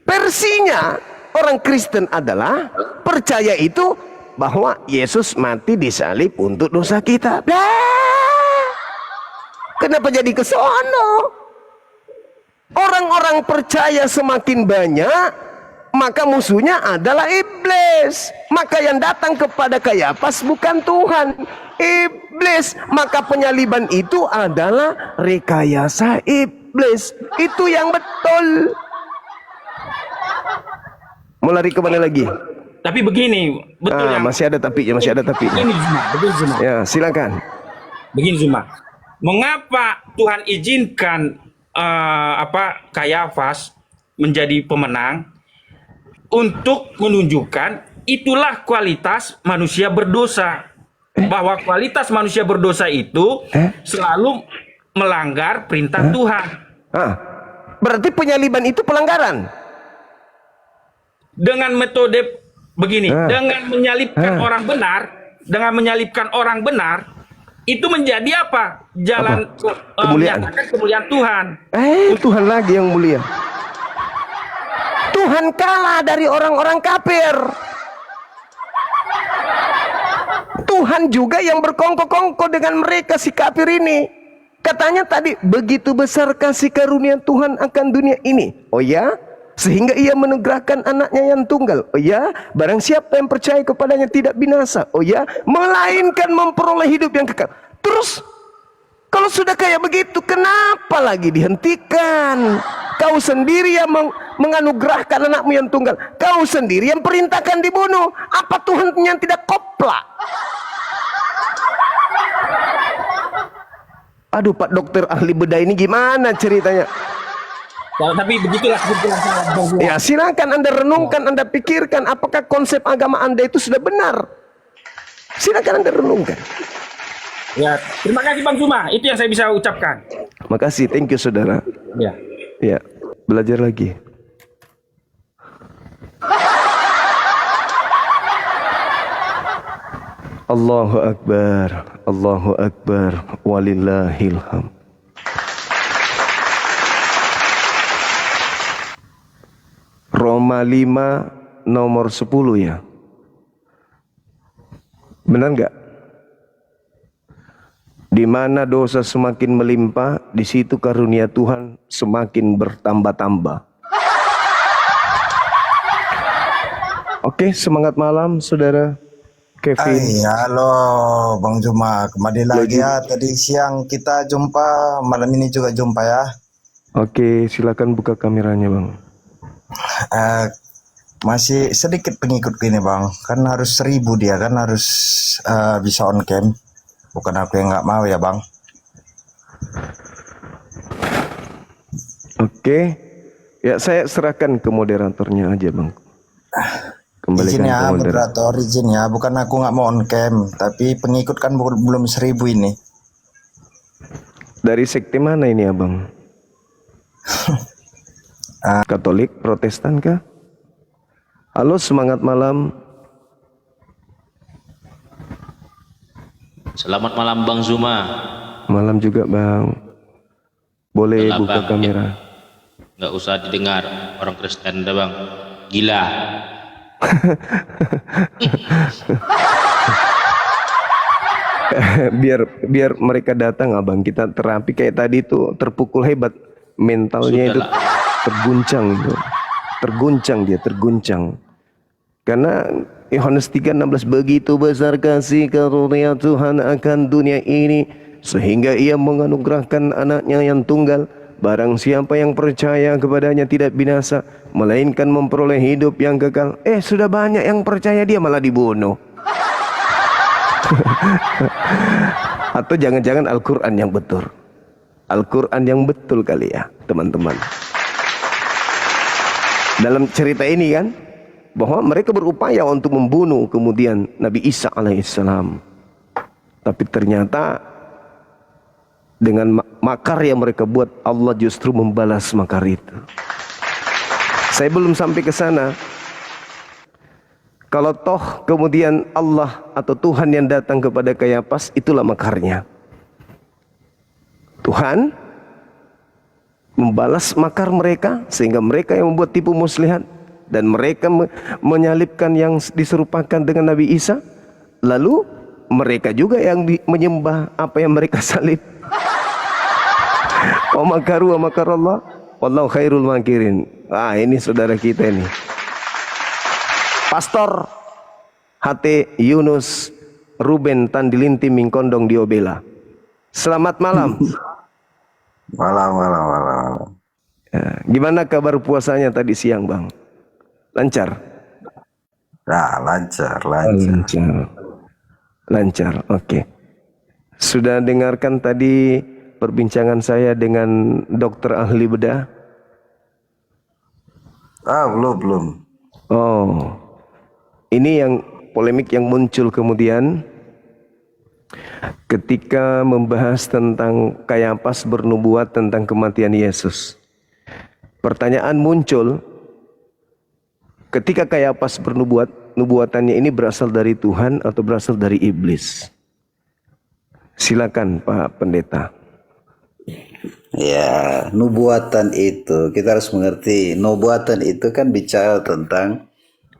Versinya orang Kristen adalah percaya itu bahwa Yesus mati disalib untuk dosa kita. Kenapa jadi ke sono? Orang-orang percaya semakin banyak, maka musuhnya adalah iblis. Maka yang datang kepada Kayafas bukan Tuhan, iblis. Maka penyaliban itu adalah rekayasa iblis. Itu yang betul. Mau lari kemana lagi? Tapi begini, betul yang masih ada tapinya. Begini Zuma. Ya, silakan. Begini Zuma. Mengapa Tuhan izinkan Kayafas menjadi pemenang? Untuk menunjukkan itulah kualitas manusia berdosa. Bahwa kualitas manusia berdosa itu selalu melanggar perintah Tuhan. Berarti penyaliban itu pelanggaran. Dengan metode begini, dengan menyalibkan orang benar, itu menjadi apa? Jalan menyatakan kemuliaan Tuhan. Tuhan lagi yang mulia. Tuhan kalah dari orang-orang kafir. Tuhan juga yang berkongko-kongko dengan mereka si kafir ini. Katanya tadi, begitu besar kasih karunia Tuhan akan dunia ini. Oh ya? Sehingga ia menugerahkan anaknya yang tunggal. Oh ya, barang siapa yang percaya kepadanya tidak binasa. Oh ya, melainkan memperoleh hidup yang kekal. Terus, kalau sudah kayak begitu, kenapa lagi dihentikan? Kau sendiri yang menganugerahkan anakmu yang tunggal. Kau sendiri yang perintahkan dibunuh. Apa Tuhan yang tidak koplak? Aduh, Pak Dokter ahli bedah ini gimana ceritanya? Tapi begitulah kesimpulan saya. Ya silakan Anda renungkan, Anda pikirkan apakah konsep agama Anda itu sudah benar. Silakan Anda renungkan. Ya, terima kasih Bang Zuma. Itu yang saya bisa ucapkan. Makasih, thank you saudara. Ya, belajar lagi. Allahu Akbar, Allahu Akbar, walillahil hamd. Roma 5 nomor 10 ya. Benar nggak? Di mana dosa semakin melimpah, di situ karunia Tuhan semakin bertambah-tambah. Oke, semangat malam saudara Kevin. Halo Bang Juma, kembali lagi ya. Tadi siang kita jumpa, malam ini juga jumpa ya. Oke, silakan buka kameranya Bang. Masih sedikit pengikut gini Bang, kan harus 1000 dia kan harus bisa on cam. Bukan aku yang nggak mau ya Bang. Oke, ya saya serahkan ke moderatornya aja Bang. Kembalikan Izin ya ke moderator. moderator, izin ya. Bukan aku nggak mau on cam, tapi pengikut kan belum 1000 ini. Dari sekte mana ini Abang? Katolik, Protestan kah? Halo, semangat malam. Selamat malam Bang Zuma. Malam juga Bang. Boleh Udah, buka Bang. kamera. Nggak usah didengar orang Kristen dah Bang. Gila. biar mereka datang Abang, kita terapi kayak tadi tuh terpukul hebat, mentalnya itu Sudahlah. terguncang itu. Terguncang. Karena Yohanes 3:16, begitu besar kasih karunia Tuhan akan dunia ini sehingga ia menganugerahkan anaknya yang tunggal, barang siapa yang percaya kepadanya tidak binasa melainkan memperoleh hidup yang kekal. Sudah banyak yang percaya, dia malah dibunuh. Atau jangan-jangan Al-Quran yang betul. Al-Quran yang betul kali ya teman-teman. Dalam cerita ini kan, bahwa mereka berupaya untuk membunuh kemudian Nabi Isa alaihissalam. Tapi ternyata dengan makar yang mereka buat, Allah justru membalas makar itu. Saya belum sampai ke sana. Kalau toh kemudian Allah atau Tuhan yang datang kepada Kayafas, itulah makarnya. Tuhan membalas makar mereka sehingga mereka yang membuat tipu muslihat dan mereka menyalibkan yang diserupakan dengan Nabi Isa, lalu mereka juga yang menyembah apa yang mereka salib. Wa makaru wa makarallah wallahu khairul makirin. Ini saudara kita ini, Pastor HT Yunus Ruben Tandilinti Mingkondong Diobela. Selamat malam. Malam. Gimana kabar puasanya tadi siang Bang? Lancar? Nah, lancar. Lancar, oke. Sudah dengarkan tadi perbincangan saya dengan dokter ahli bedah? Belum. Oh, ini yang polemik yang muncul kemudian ketika membahas tentang Kayafas bernubuat tentang kematian Yesus. Pertanyaan muncul, ketika Kayafas bernubuat, nubuatannya ini berasal dari Tuhan atau berasal dari iblis? Silakan Pak Pendeta. Ya, nubuatan itu kita harus mengerti. Nubuatan itu kan bicara tentang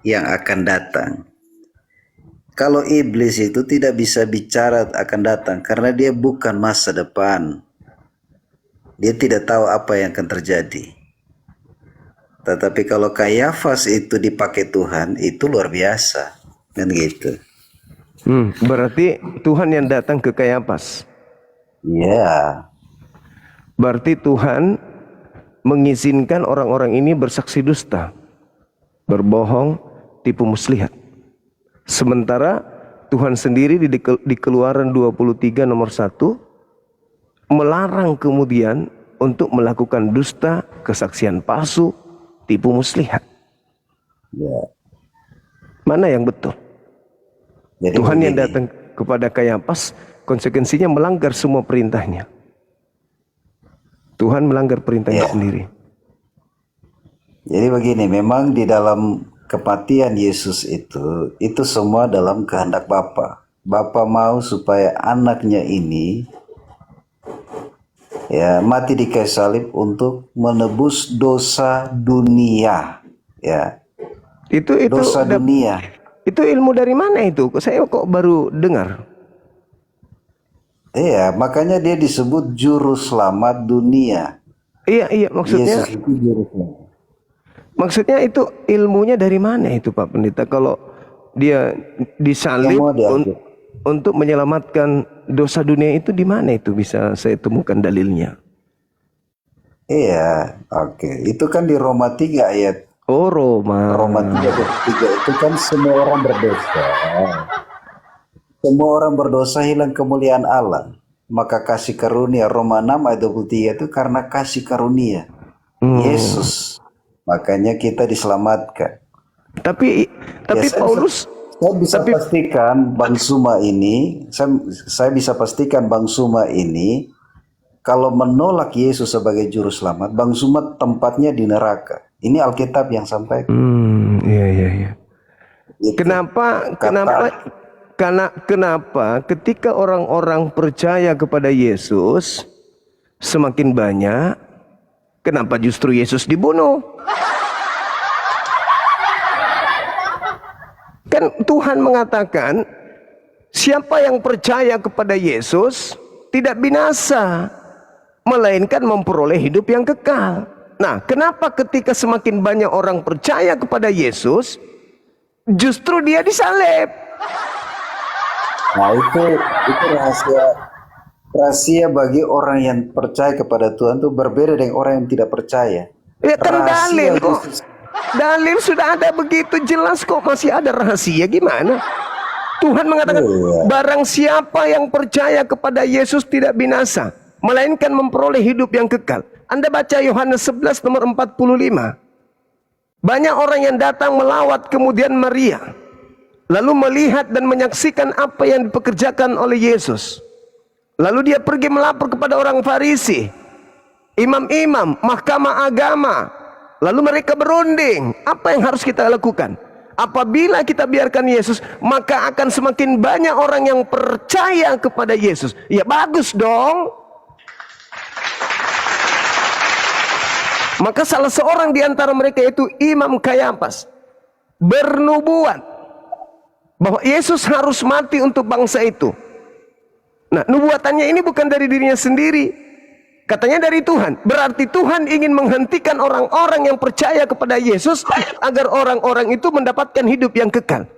yang akan datang. Kalau iblis itu tidak bisa bicara akan datang karena dia bukan masa depan. Dia tidak tahu apa yang akan terjadi. Tetapi kalau Kayafas itu dipakai Tuhan, itu luar biasa. Kan gitu. Berarti Tuhan yang datang ke Kayafas. Ya. Berarti Tuhan mengizinkan orang-orang ini bersaksi dusta, berbohong, tipu muslihat. Sementara Tuhan sendiri di Keluaran 23 nomor 1 melarang kemudian untuk melakukan dusta, kesaksian palsu, tipu muslihat. Ya. Mana yang betul? Jadi Tuhan yang begini. datang kepada Kayafas konsekuensinya melanggar semua perintahnya. Tuhan melanggar perintahnya sendiri. Jadi begini, memang di dalam kematian Yesus itu semua dalam kehendak Bapa. Bapa mau supaya anaknya ini ya mati di kayu salib untuk menebus dosa dunia, ya. Itu Dosa dunia. itu ilmu dari mana itu? Saya kok baru dengar. Iya, makanya dia disebut juru selamat dunia. Iya, maksudnya Yesus itu juru selamat. maksudnya itu ilmunya dari mana itu Pak Pendeta? Kalau dia disalib Semua diambil. untuk menyelamatkan dosa dunia itu di mana itu bisa saya temukan dalilnya? Iya, oke. Itu kan di Roma 3 ayat. Oh, Roma. Roma 3 ayat 3 itu kan semua orang berdosa. Semua orang berdosa hilang kemuliaan Allah. Maka kasih karunia Roma 6 ayat 23 itu karena kasih karunia Yesus. Makanya kita diselamatkan. Tapi Ya, Paulus saya bisa pastikan Bang Suma ini, saya bisa pastikan Bang Suma ini kalau menolak Yesus sebagai juru selamat, Bang Suma tempatnya di neraka. Ini Alkitab yang sampaikan. iya. Gitu. Kenapa ketika orang-orang percaya kepada Yesus semakin banyak, kenapa justru Yesus dibunuh? Kan Tuhan mengatakan siapa yang percaya kepada Yesus tidak binasa, melainkan memperoleh hidup yang kekal. Nah, kenapa ketika semakin banyak orang percaya kepada Yesus justru dia disalib? Nah, itu rahasia bagi orang yang percaya kepada Tuhan itu berbeda dengan orang yang tidak percaya. Ya kan Rahasia dalil kok. Yesus. Dalil sudah ada begitu jelas kok, masih ada rahasia gimana? Tuhan mengatakan barang siapa yang percaya kepada Yesus tidak binasa, melainkan memperoleh hidup yang kekal. Anda baca Yohanes 11 nomor 45. Banyak orang yang datang melawat kemudian Maria, lalu melihat dan menyaksikan apa yang dipekerjakan oleh Yesus. Lalu dia pergi melapor kepada orang Farisi, imam-imam, mahkamah agama. Lalu mereka berunding, apa yang harus kita lakukan? Apabila kita biarkan Yesus, maka akan semakin banyak orang yang percaya kepada Yesus. Ya bagus dong. Maka salah seorang di antara mereka itu Imam Kayafas bernubuat bahwa Yesus harus mati untuk bangsa itu. Nah, nubuatannya ini bukan dari dirinya sendiri, katanya dari Tuhan. Berarti Tuhan ingin menghentikan orang-orang yang percaya kepada Yesus agar orang-orang itu mendapatkan hidup yang kekal.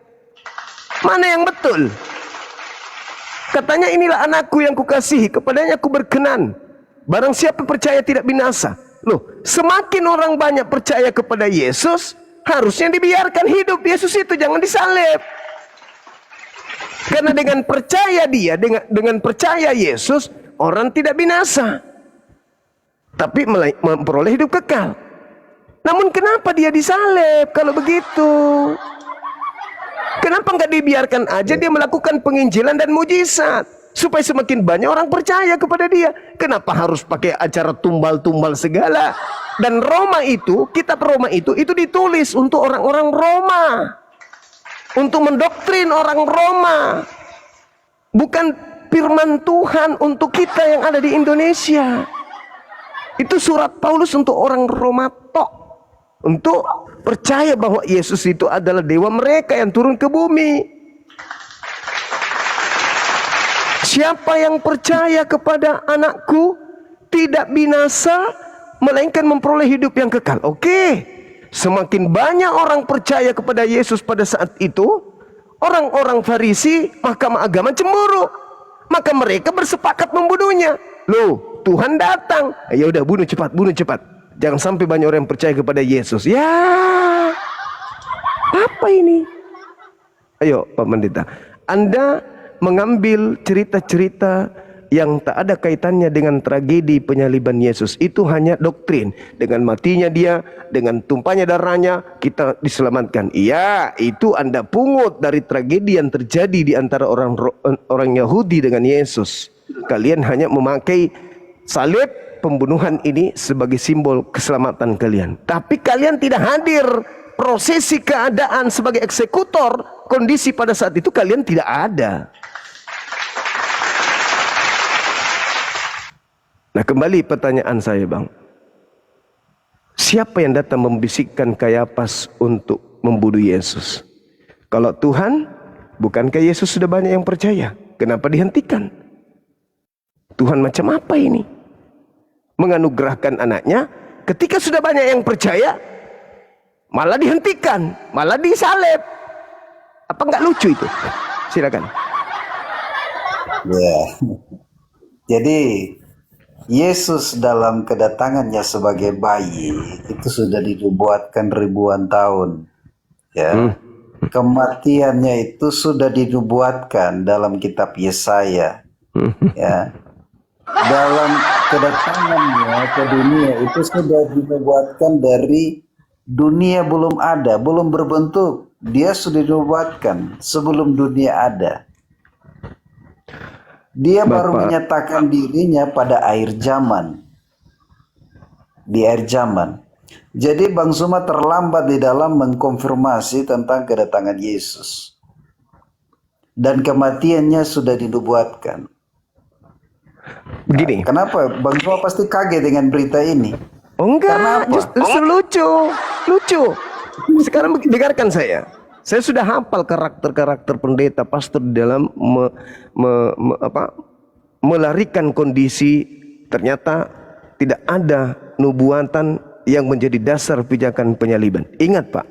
Mana yang betul? Katanya inilah anakku yang kukasihi, kepadanya aku berkenan. Barang siapa percaya tidak binasa. Loh, semakin orang banyak percaya kepada Yesus, harusnya dibiarkan hidup Yesus itu, jangan disalib. Karena dengan percaya dia, dengan percaya Yesus, orang tidak binasa, tapi memperoleh hidup kekal. Namun kenapa dia disalib kalau begitu? Kenapa nggak dibiarkan aja dia melakukan penginjilan dan mujizat supaya semakin banyak orang percaya kepada dia? Kenapa harus pakai acara tumbal-tumbal segala? Dan Roma itu, kitab Roma itu ditulis untuk orang-orang Roma, untuk mendoktrin orang Roma, bukan firman Tuhan untuk kita yang ada di Indonesia. Itu surat Paulus untuk orang Roma tok, untuk percaya bahwa Yesus itu adalah dewa mereka yang turun ke bumi. Siapa yang percaya kepada anakku tidak binasa, melainkan memperoleh hidup yang kekal. Oke, semakin banyak orang percaya kepada Yesus pada saat itu, orang-orang Farisi, mahkamah agama cemburu. Maka mereka bersepakat membunuhnya. Loh, Tuhan datang. Ya udah, bunuh cepat. Jangan sampai banyak orang yang percaya kepada Yesus. Ya, apa ini? Ayo Pak Pendeta, Anda mengambil cerita-cerita yang tak ada kaitannya dengan tragedi penyaliban Yesus. Itu hanya doktrin. Dengan matinya dia, dengan tumpahnya darahnya, kita diselamatkan. Iya, itu Anda pungut dari tragedi yang terjadi di antara orang Yahudi dengan Yesus. Kalian hanya memakai salib pembunuhan ini sebagai simbol keselamatan kalian. Tapi kalian tidak hadir prosesi keadaan sebagai eksekutor. Kondisi pada saat itu kalian tidak ada. Nah, kembali pertanyaan saya, Bang. Siapa yang datang membisikkan Kayafas untuk membunuh Yesus? Kalau Tuhan, bukankah Yesus sudah banyak yang percaya? Kenapa dihentikan? Tuhan macam apa ini? Menganugerahkan anaknya ketika sudah banyak yang percaya, malah dihentikan, malah disalib. Apa nggak lucu itu? Silakan. Ya. Jadi Yesus dalam kedatangannya sebagai bayi itu sudah dinubuatkan ribuan tahun. Ya. Kematiannya itu sudah dinubuatkan dalam kitab Yesaya. Ya. Dalam kedatangannya ke dunia itu sudah dinubuatkan dari dunia belum ada, belum berbentuk. Dia sudah dinubuatkan sebelum dunia ada. Dia baru menyatakan dirinya pada akhir zaman. Di akhir zaman. Jadi Bang Suma terlambat di dalam mengkonfirmasi tentang kedatangan Yesus. Dan kematiannya sudah dinubuatkan. Begini. Kenapa? Bang Suma pasti kaget dengan berita ini. Oh enggak, Karena apa? justru lucu. Sekarang dengarkan saya. Saya sudah hafal karakter-karakter pendeta pastor di dalam melarikan kondisi. Ternyata tidak ada nubuatan yang menjadi dasar pijakan penyaliban. Ingat Pak,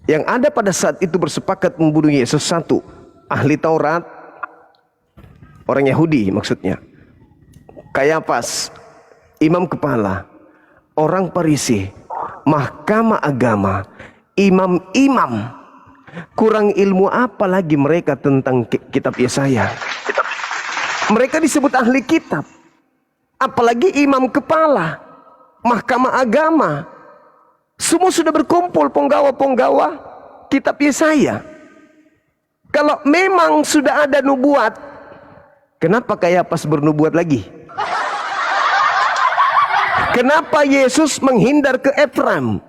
yang ada pada saat itu bersepakat membunuh Yesus, satu, ahli Taurat, orang Yahudi maksudnya, Kayafas, imam kepala, orang Farisi, mahkamah agama, imam-imam. Kurang ilmu apa lagi mereka tentang kitab Yesaya? Mereka disebut ahli kitab. Apalagi imam kepala, mahkamah agama. Semua sudah berkumpul penggawa-penggawa kitab Yesaya. Kalau memang sudah ada nubuat, kenapa Kayafas bernubuat lagi? Kenapa Yesus menghindar ke Efraim?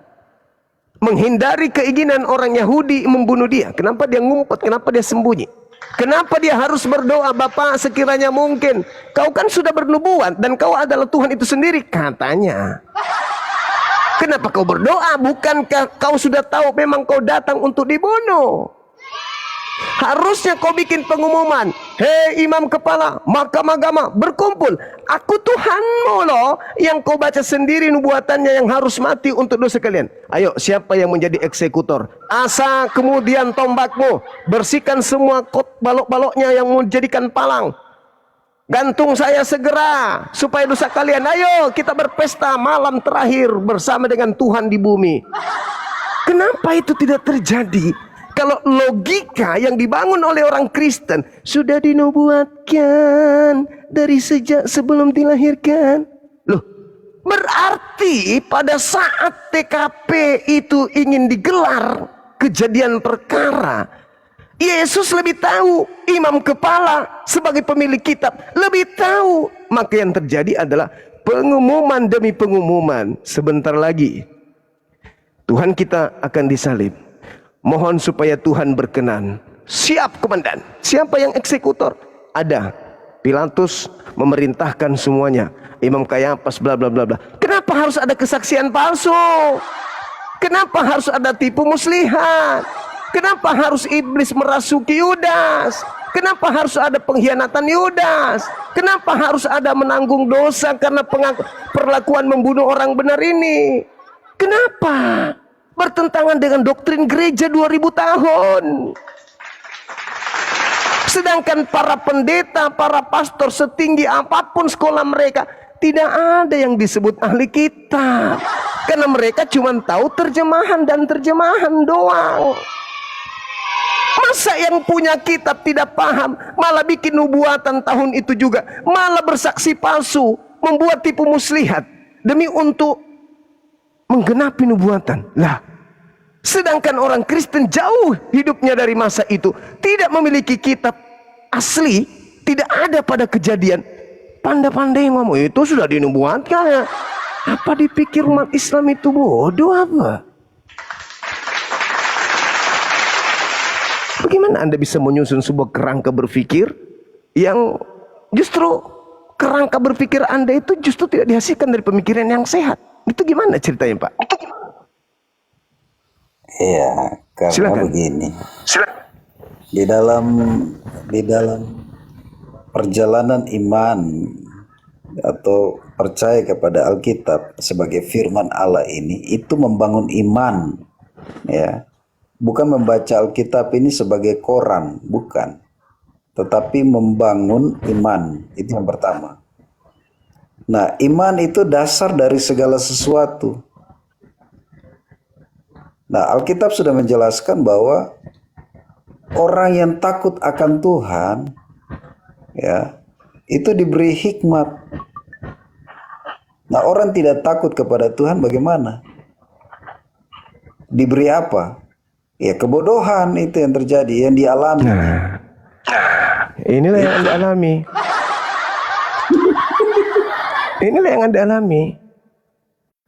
Menghindari keinginan orang Yahudi membunuh dia. Kenapa dia ngumpet? Kenapa dia sembunyi? Kenapa dia harus berdoa? Bapak, sekiranya mungkin, kau kan sudah bernubuat dan kau adalah Tuhan itu sendiri, katanya. Kenapa kau berdoa? Bukankah kau sudah tahu memang kau datang untuk dibunuh? Harusnya kau bikin pengumuman, hei imam kepala, mahkamah agama, berkumpul. Aku Tuhanmu loh, yang kau baca sendiri nubuatannya yang harus mati untuk dosa kalian. Ayo, siapa yang menjadi eksekutor? Asa kemudian tombakmu, bersihkan semua balok-baloknya yang menjadikan palang. Gantung saya segera, supaya dosa kalian. Ayo, kita berpesta malam terakhir bersama dengan Tuhan di bumi. Kenapa itu tidak terjadi? Kalau logika yang dibangun oleh orang Kristen sudah dinubuatkan dari sejak sebelum dilahirkan. Loh, berarti pada saat TKP itu ingin digelar kejadian perkara, Yesus lebih tahu, imam kepala sebagai pemilik kitab lebih tahu. Maka yang terjadi adalah pengumuman demi pengumuman. Sebentar lagi Tuhan kita akan disalib. Mohon supaya Tuhan berkenan. Siap komandan. Siapa yang eksekutor? Ada. Pilatus memerintahkan semuanya. Imam Kayafas bla bla bla bla. Kenapa harus ada kesaksian palsu? Kenapa harus ada tipu muslihat? Kenapa harus iblis merasuki Yudas? Kenapa harus ada pengkhianatan Yudas? Kenapa harus ada menanggung dosa karena perlakuan membunuh orang benar ini? Kenapa? Bertentangan dengan doktrin gereja 2000 tahun. Sedangkan para pendeta, para pastor setinggi apapun sekolah mereka, tidak ada yang disebut ahli kitab. Karena mereka cuma tahu terjemahan dan terjemahan doang. Masa yang punya kitab tidak paham, malah bikin nubuatan tahun itu juga, malah bersaksi palsu, membuat tipu muslihat demi untuk menggenapi nubuatan. Lah, sedangkan orang Kristen jauh hidupnya dari masa itu, tidak memiliki kitab asli, tidak ada pada kejadian. Pandai-pandai ngomong itu sudah dinubuatkan. Apa dipikir umat Islam itu bodoh apa? Bagaimana Anda bisa menyusun sebuah kerangka berpikir yang justru kerangka berpikir Anda itu justru tidak dihasilkan dari pemikiran yang sehat. Itu gimana ceritanya, Pak? Iya, karena Silakan. begini. Di dalam perjalanan iman atau percaya kepada Alkitab sebagai firman Allah ini, itu membangun iman, ya. Bukan membaca Alkitab ini sebagai koran, bukan. Tetapi membangun iman, itu yang pertama. Nah, iman itu dasar dari segala sesuatu. Nah, Alkitab sudah menjelaskan bahwa orang yang takut akan Tuhan, ya, itu diberi hikmat. Nah, orang tidak takut kepada Tuhan bagaimana? Diberi apa? Ya, kebodohan itu yang terjadi, yang dialami. Nah, inilah yang Anda alami. Inilah yang Anda alami.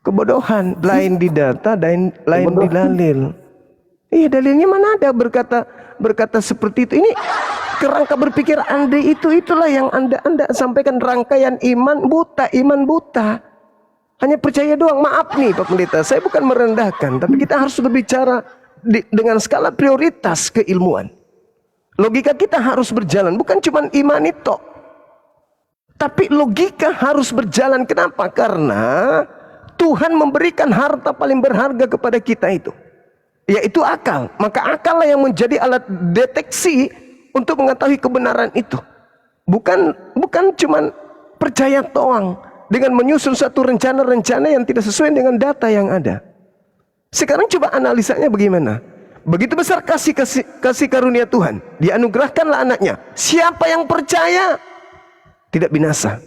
Kebodohan, lain di data, lain di dalil. Iya, dalilnya mana ada berkata seperti itu. Ini kerangka berpikir Anda itulah yang Anda sampaikan, rangkaian iman buta. Hanya percaya doang. Maaf nih Pak Pendeta, saya bukan merendahkan, tapi kita harus berbicara dengan skala prioritas keilmuan. Logika kita harus berjalan, bukan cuma iman itu, tapi logika harus berjalan. Kenapa? Karena Tuhan memberikan harta paling berharga kepada kita itu, yaitu akal. Maka akallah yang menjadi alat deteksi untuk mengetahui kebenaran itu. Bukan cuma percaya doang dengan menyusun satu rencana-rencana yang tidak sesuai dengan data yang ada. Sekarang coba analisanya bagaimana? Begitu besar kasih karunia Tuhan, dianugerahkanlah anaknya. Siapa yang percaya tidak binasa,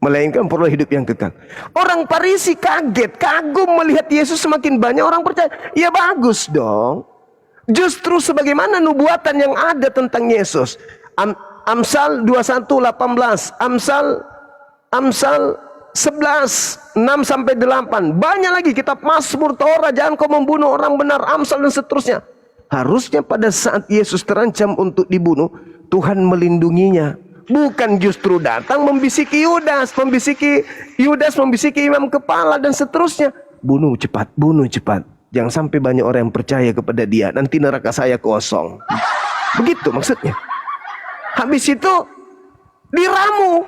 melainkan peroleh hidup yang kekal. Orang Farisi kaget, kagum melihat Yesus semakin banyak orang percaya. Ya bagus dong. Justru sebagaimana nubuatan yang ada tentang Yesus. Amsal 21:18, Amsal 11:6-8. Banyak lagi kitab Mazmur, Torah, jangan kau membunuh orang benar, Amsal dan seterusnya. Harusnya pada saat Yesus terancam untuk dibunuh, Tuhan melindunginya. Bukan justru datang membisiki Yudas, membisiki imam kepala dan seterusnya. Bunuh cepat. Jangan sampai banyak orang yang percaya kepada dia, nanti neraka saya kosong. Begitu maksudnya. Habis itu diramu.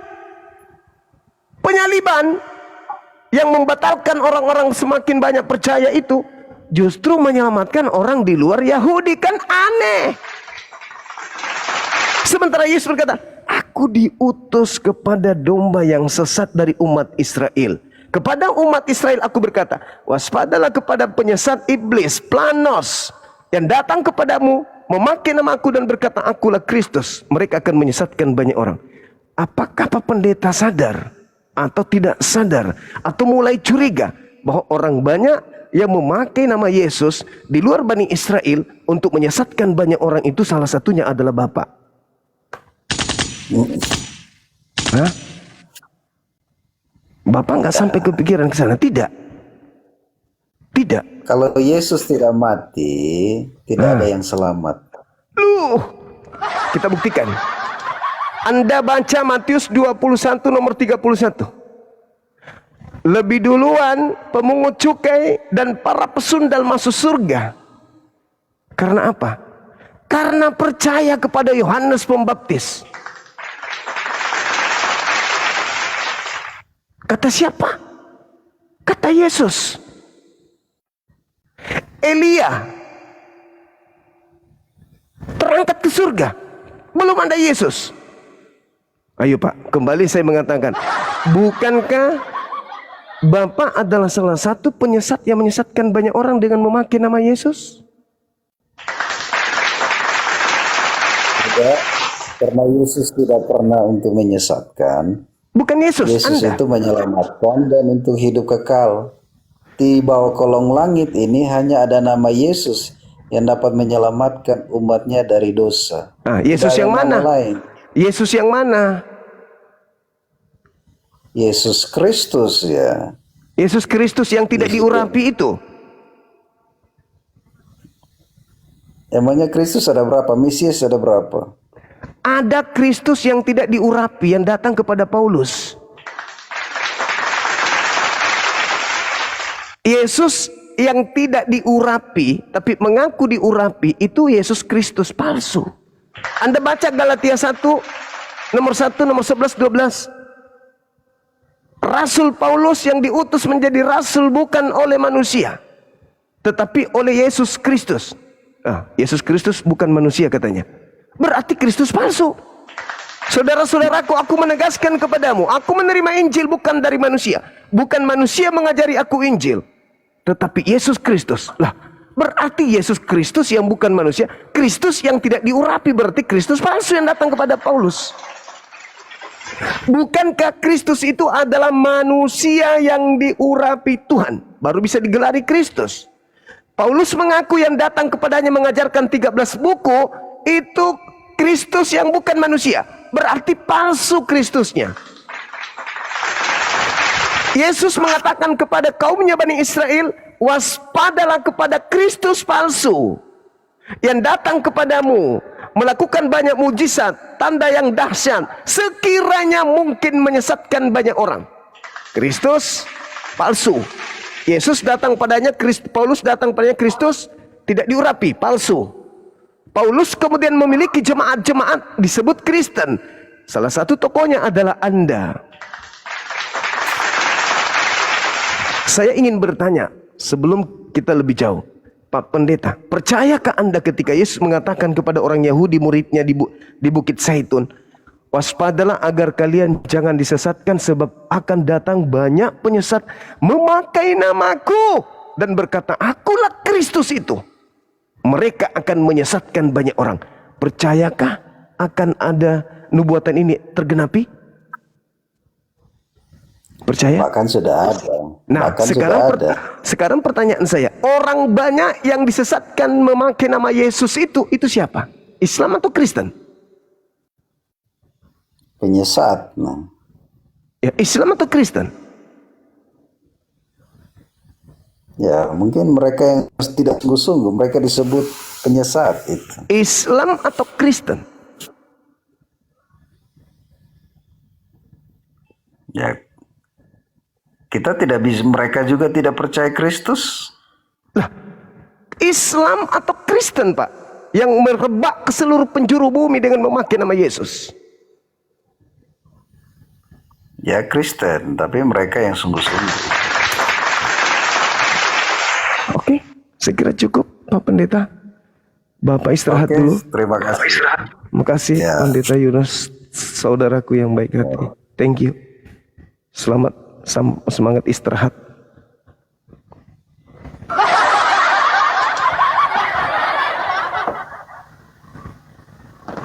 Penyaliban yang membatalkan orang-orang semakin banyak percaya itu justru menyelamatkan orang di luar Yahudi. Kan aneh. Sementara Yesus berkata, aku diutus kepada domba yang sesat dari umat Israel. Kepada umat Israel aku berkata, waspadalah kepada penyesat iblis, Planos, yang datang kepadamu memakai nama aku dan berkata, akulah Kristus. Mereka akan menyesatkan banyak orang. Apakah Pak Pendeta sadar atau tidak sadar, atau mulai curiga bahwa orang banyak yang memakai nama Yesus di luar Bani Israel untuk menyesatkan banyak orang itu salah satunya adalah Bapak? Hah? Bapak nggak sampai kepikiran ke sana? Tidak. Kalau Yesus tidak mati, tidak ada yang selamat. Kita buktikan. Anda baca Matius 21 nomor 31. Lebih duluan pemungut cukai dan para pesundal masuk surga. Karena apa? Karena percaya kepada Yohanes Pembaptis. Kata siapa? Kata Yesus. Elia terangkat ke surga. Belum ada Yesus. Ayo Pak, kembali saya mengatakan, bukankah Bapak adalah salah satu penyesat yang menyesatkan banyak orang dengan memakai nama Yesus? Tidak, karena Yesus tidak pernah untuk menyesatkan. Bukan Yesus, Yesus Anda. itu menyelamatkan dan untuk hidup kekal. Di bawah kolong langit ini hanya ada nama Yesus yang dapat menyelamatkan umatnya dari dosa. Yesus Tidak yang ada mana? nama lain. Yesus yang mana? Yesus Kristus, ya. Yesus Kristus yang tidak diurapi itu. Emangnya Kristus ada berapa? Mesias ada berapa? Ada Kristus yang tidak diurapi yang datang kepada Paulus. Yesus yang tidak diurapi tapi mengaku diurapi itu Yesus Kristus palsu. Anda baca Galatia 1 nomor 11, 12. Rasul Paulus yang diutus menjadi rasul bukan oleh manusia tetapi oleh Yesus Kristus. Yesus Kristus bukan manusia katanya. Berarti Kristus palsu. Saudara-saudaraku, aku menegaskan kepadamu, aku menerima Injil bukan dari manusia. Bukan manusia mengajari aku Injil, tetapi Yesus Kristus. Lah, berarti Yesus Kristus yang bukan manusia, Kristus yang tidak diurapi, berarti Kristus palsu yang datang kepada Paulus. Bukankah Kristus itu adalah manusia yang diurapi Tuhan, baru bisa digelari Kristus? Paulus mengaku yang datang kepadanya mengajarkan 13 buku itu Kristus yang bukan manusia, berarti palsu Kristusnya. Yesus mengatakan kepada kaumnya Bani Israel, waspadalah kepada Kristus palsu yang datang kepadamu melakukan banyak mujizat, tanda yang dahsyat, sekiranya mungkin menyesatkan banyak orang. Kristus palsu. Yesus datang padanya, Paulus datang padanya, Kristus tidak diurapi, palsu. Paulus kemudian memiliki jemaat-jemaat disebut Kristen. Salah satu tokohnya adalah Anda. Saya ingin bertanya sebelum kita lebih jauh, Pak Pendeta, percayakah Anda ketika Yesus mengatakan kepada orang Yahudi muridnya di Bukit Zaitun, waspadalah agar kalian jangan disesatkan sebab akan datang banyak penyesat memakai namaku dan berkata, akulah Kristus itu. Mereka akan menyesatkan banyak orang. Percayakah akan ada nubuatan ini tergenapi? Percaya? Bahkan sudah ada. Nah, Bahkan sekarang pertanyaan saya, orang banyak yang disesatkan memakai nama Yesus itu siapa? Islam atau Kristen? Penyesat. Nah. Ya, Islam atau Kristen? Ya, mungkin mereka yang tidak sungguh-sungguh, mereka disebut penyesat itu. Islam atau Kristen? Ya, kita tidak bisa, mereka juga tidak percaya Kristus. Lah, Islam atau Kristen, Pak, yang merebak ke seluruh penjuru bumi dengan memakai nama Yesus? Ya, Kristen, tapi mereka yang sungguh-sungguh. Oke, saya kira cukup, Pak Pendeta. Bapak istirahat dulu. Terima kasih. Terima kasih, Ya. Pendeta Yunus, saudaraku yang baik hati. Thank you. Selamat semangat istirahat.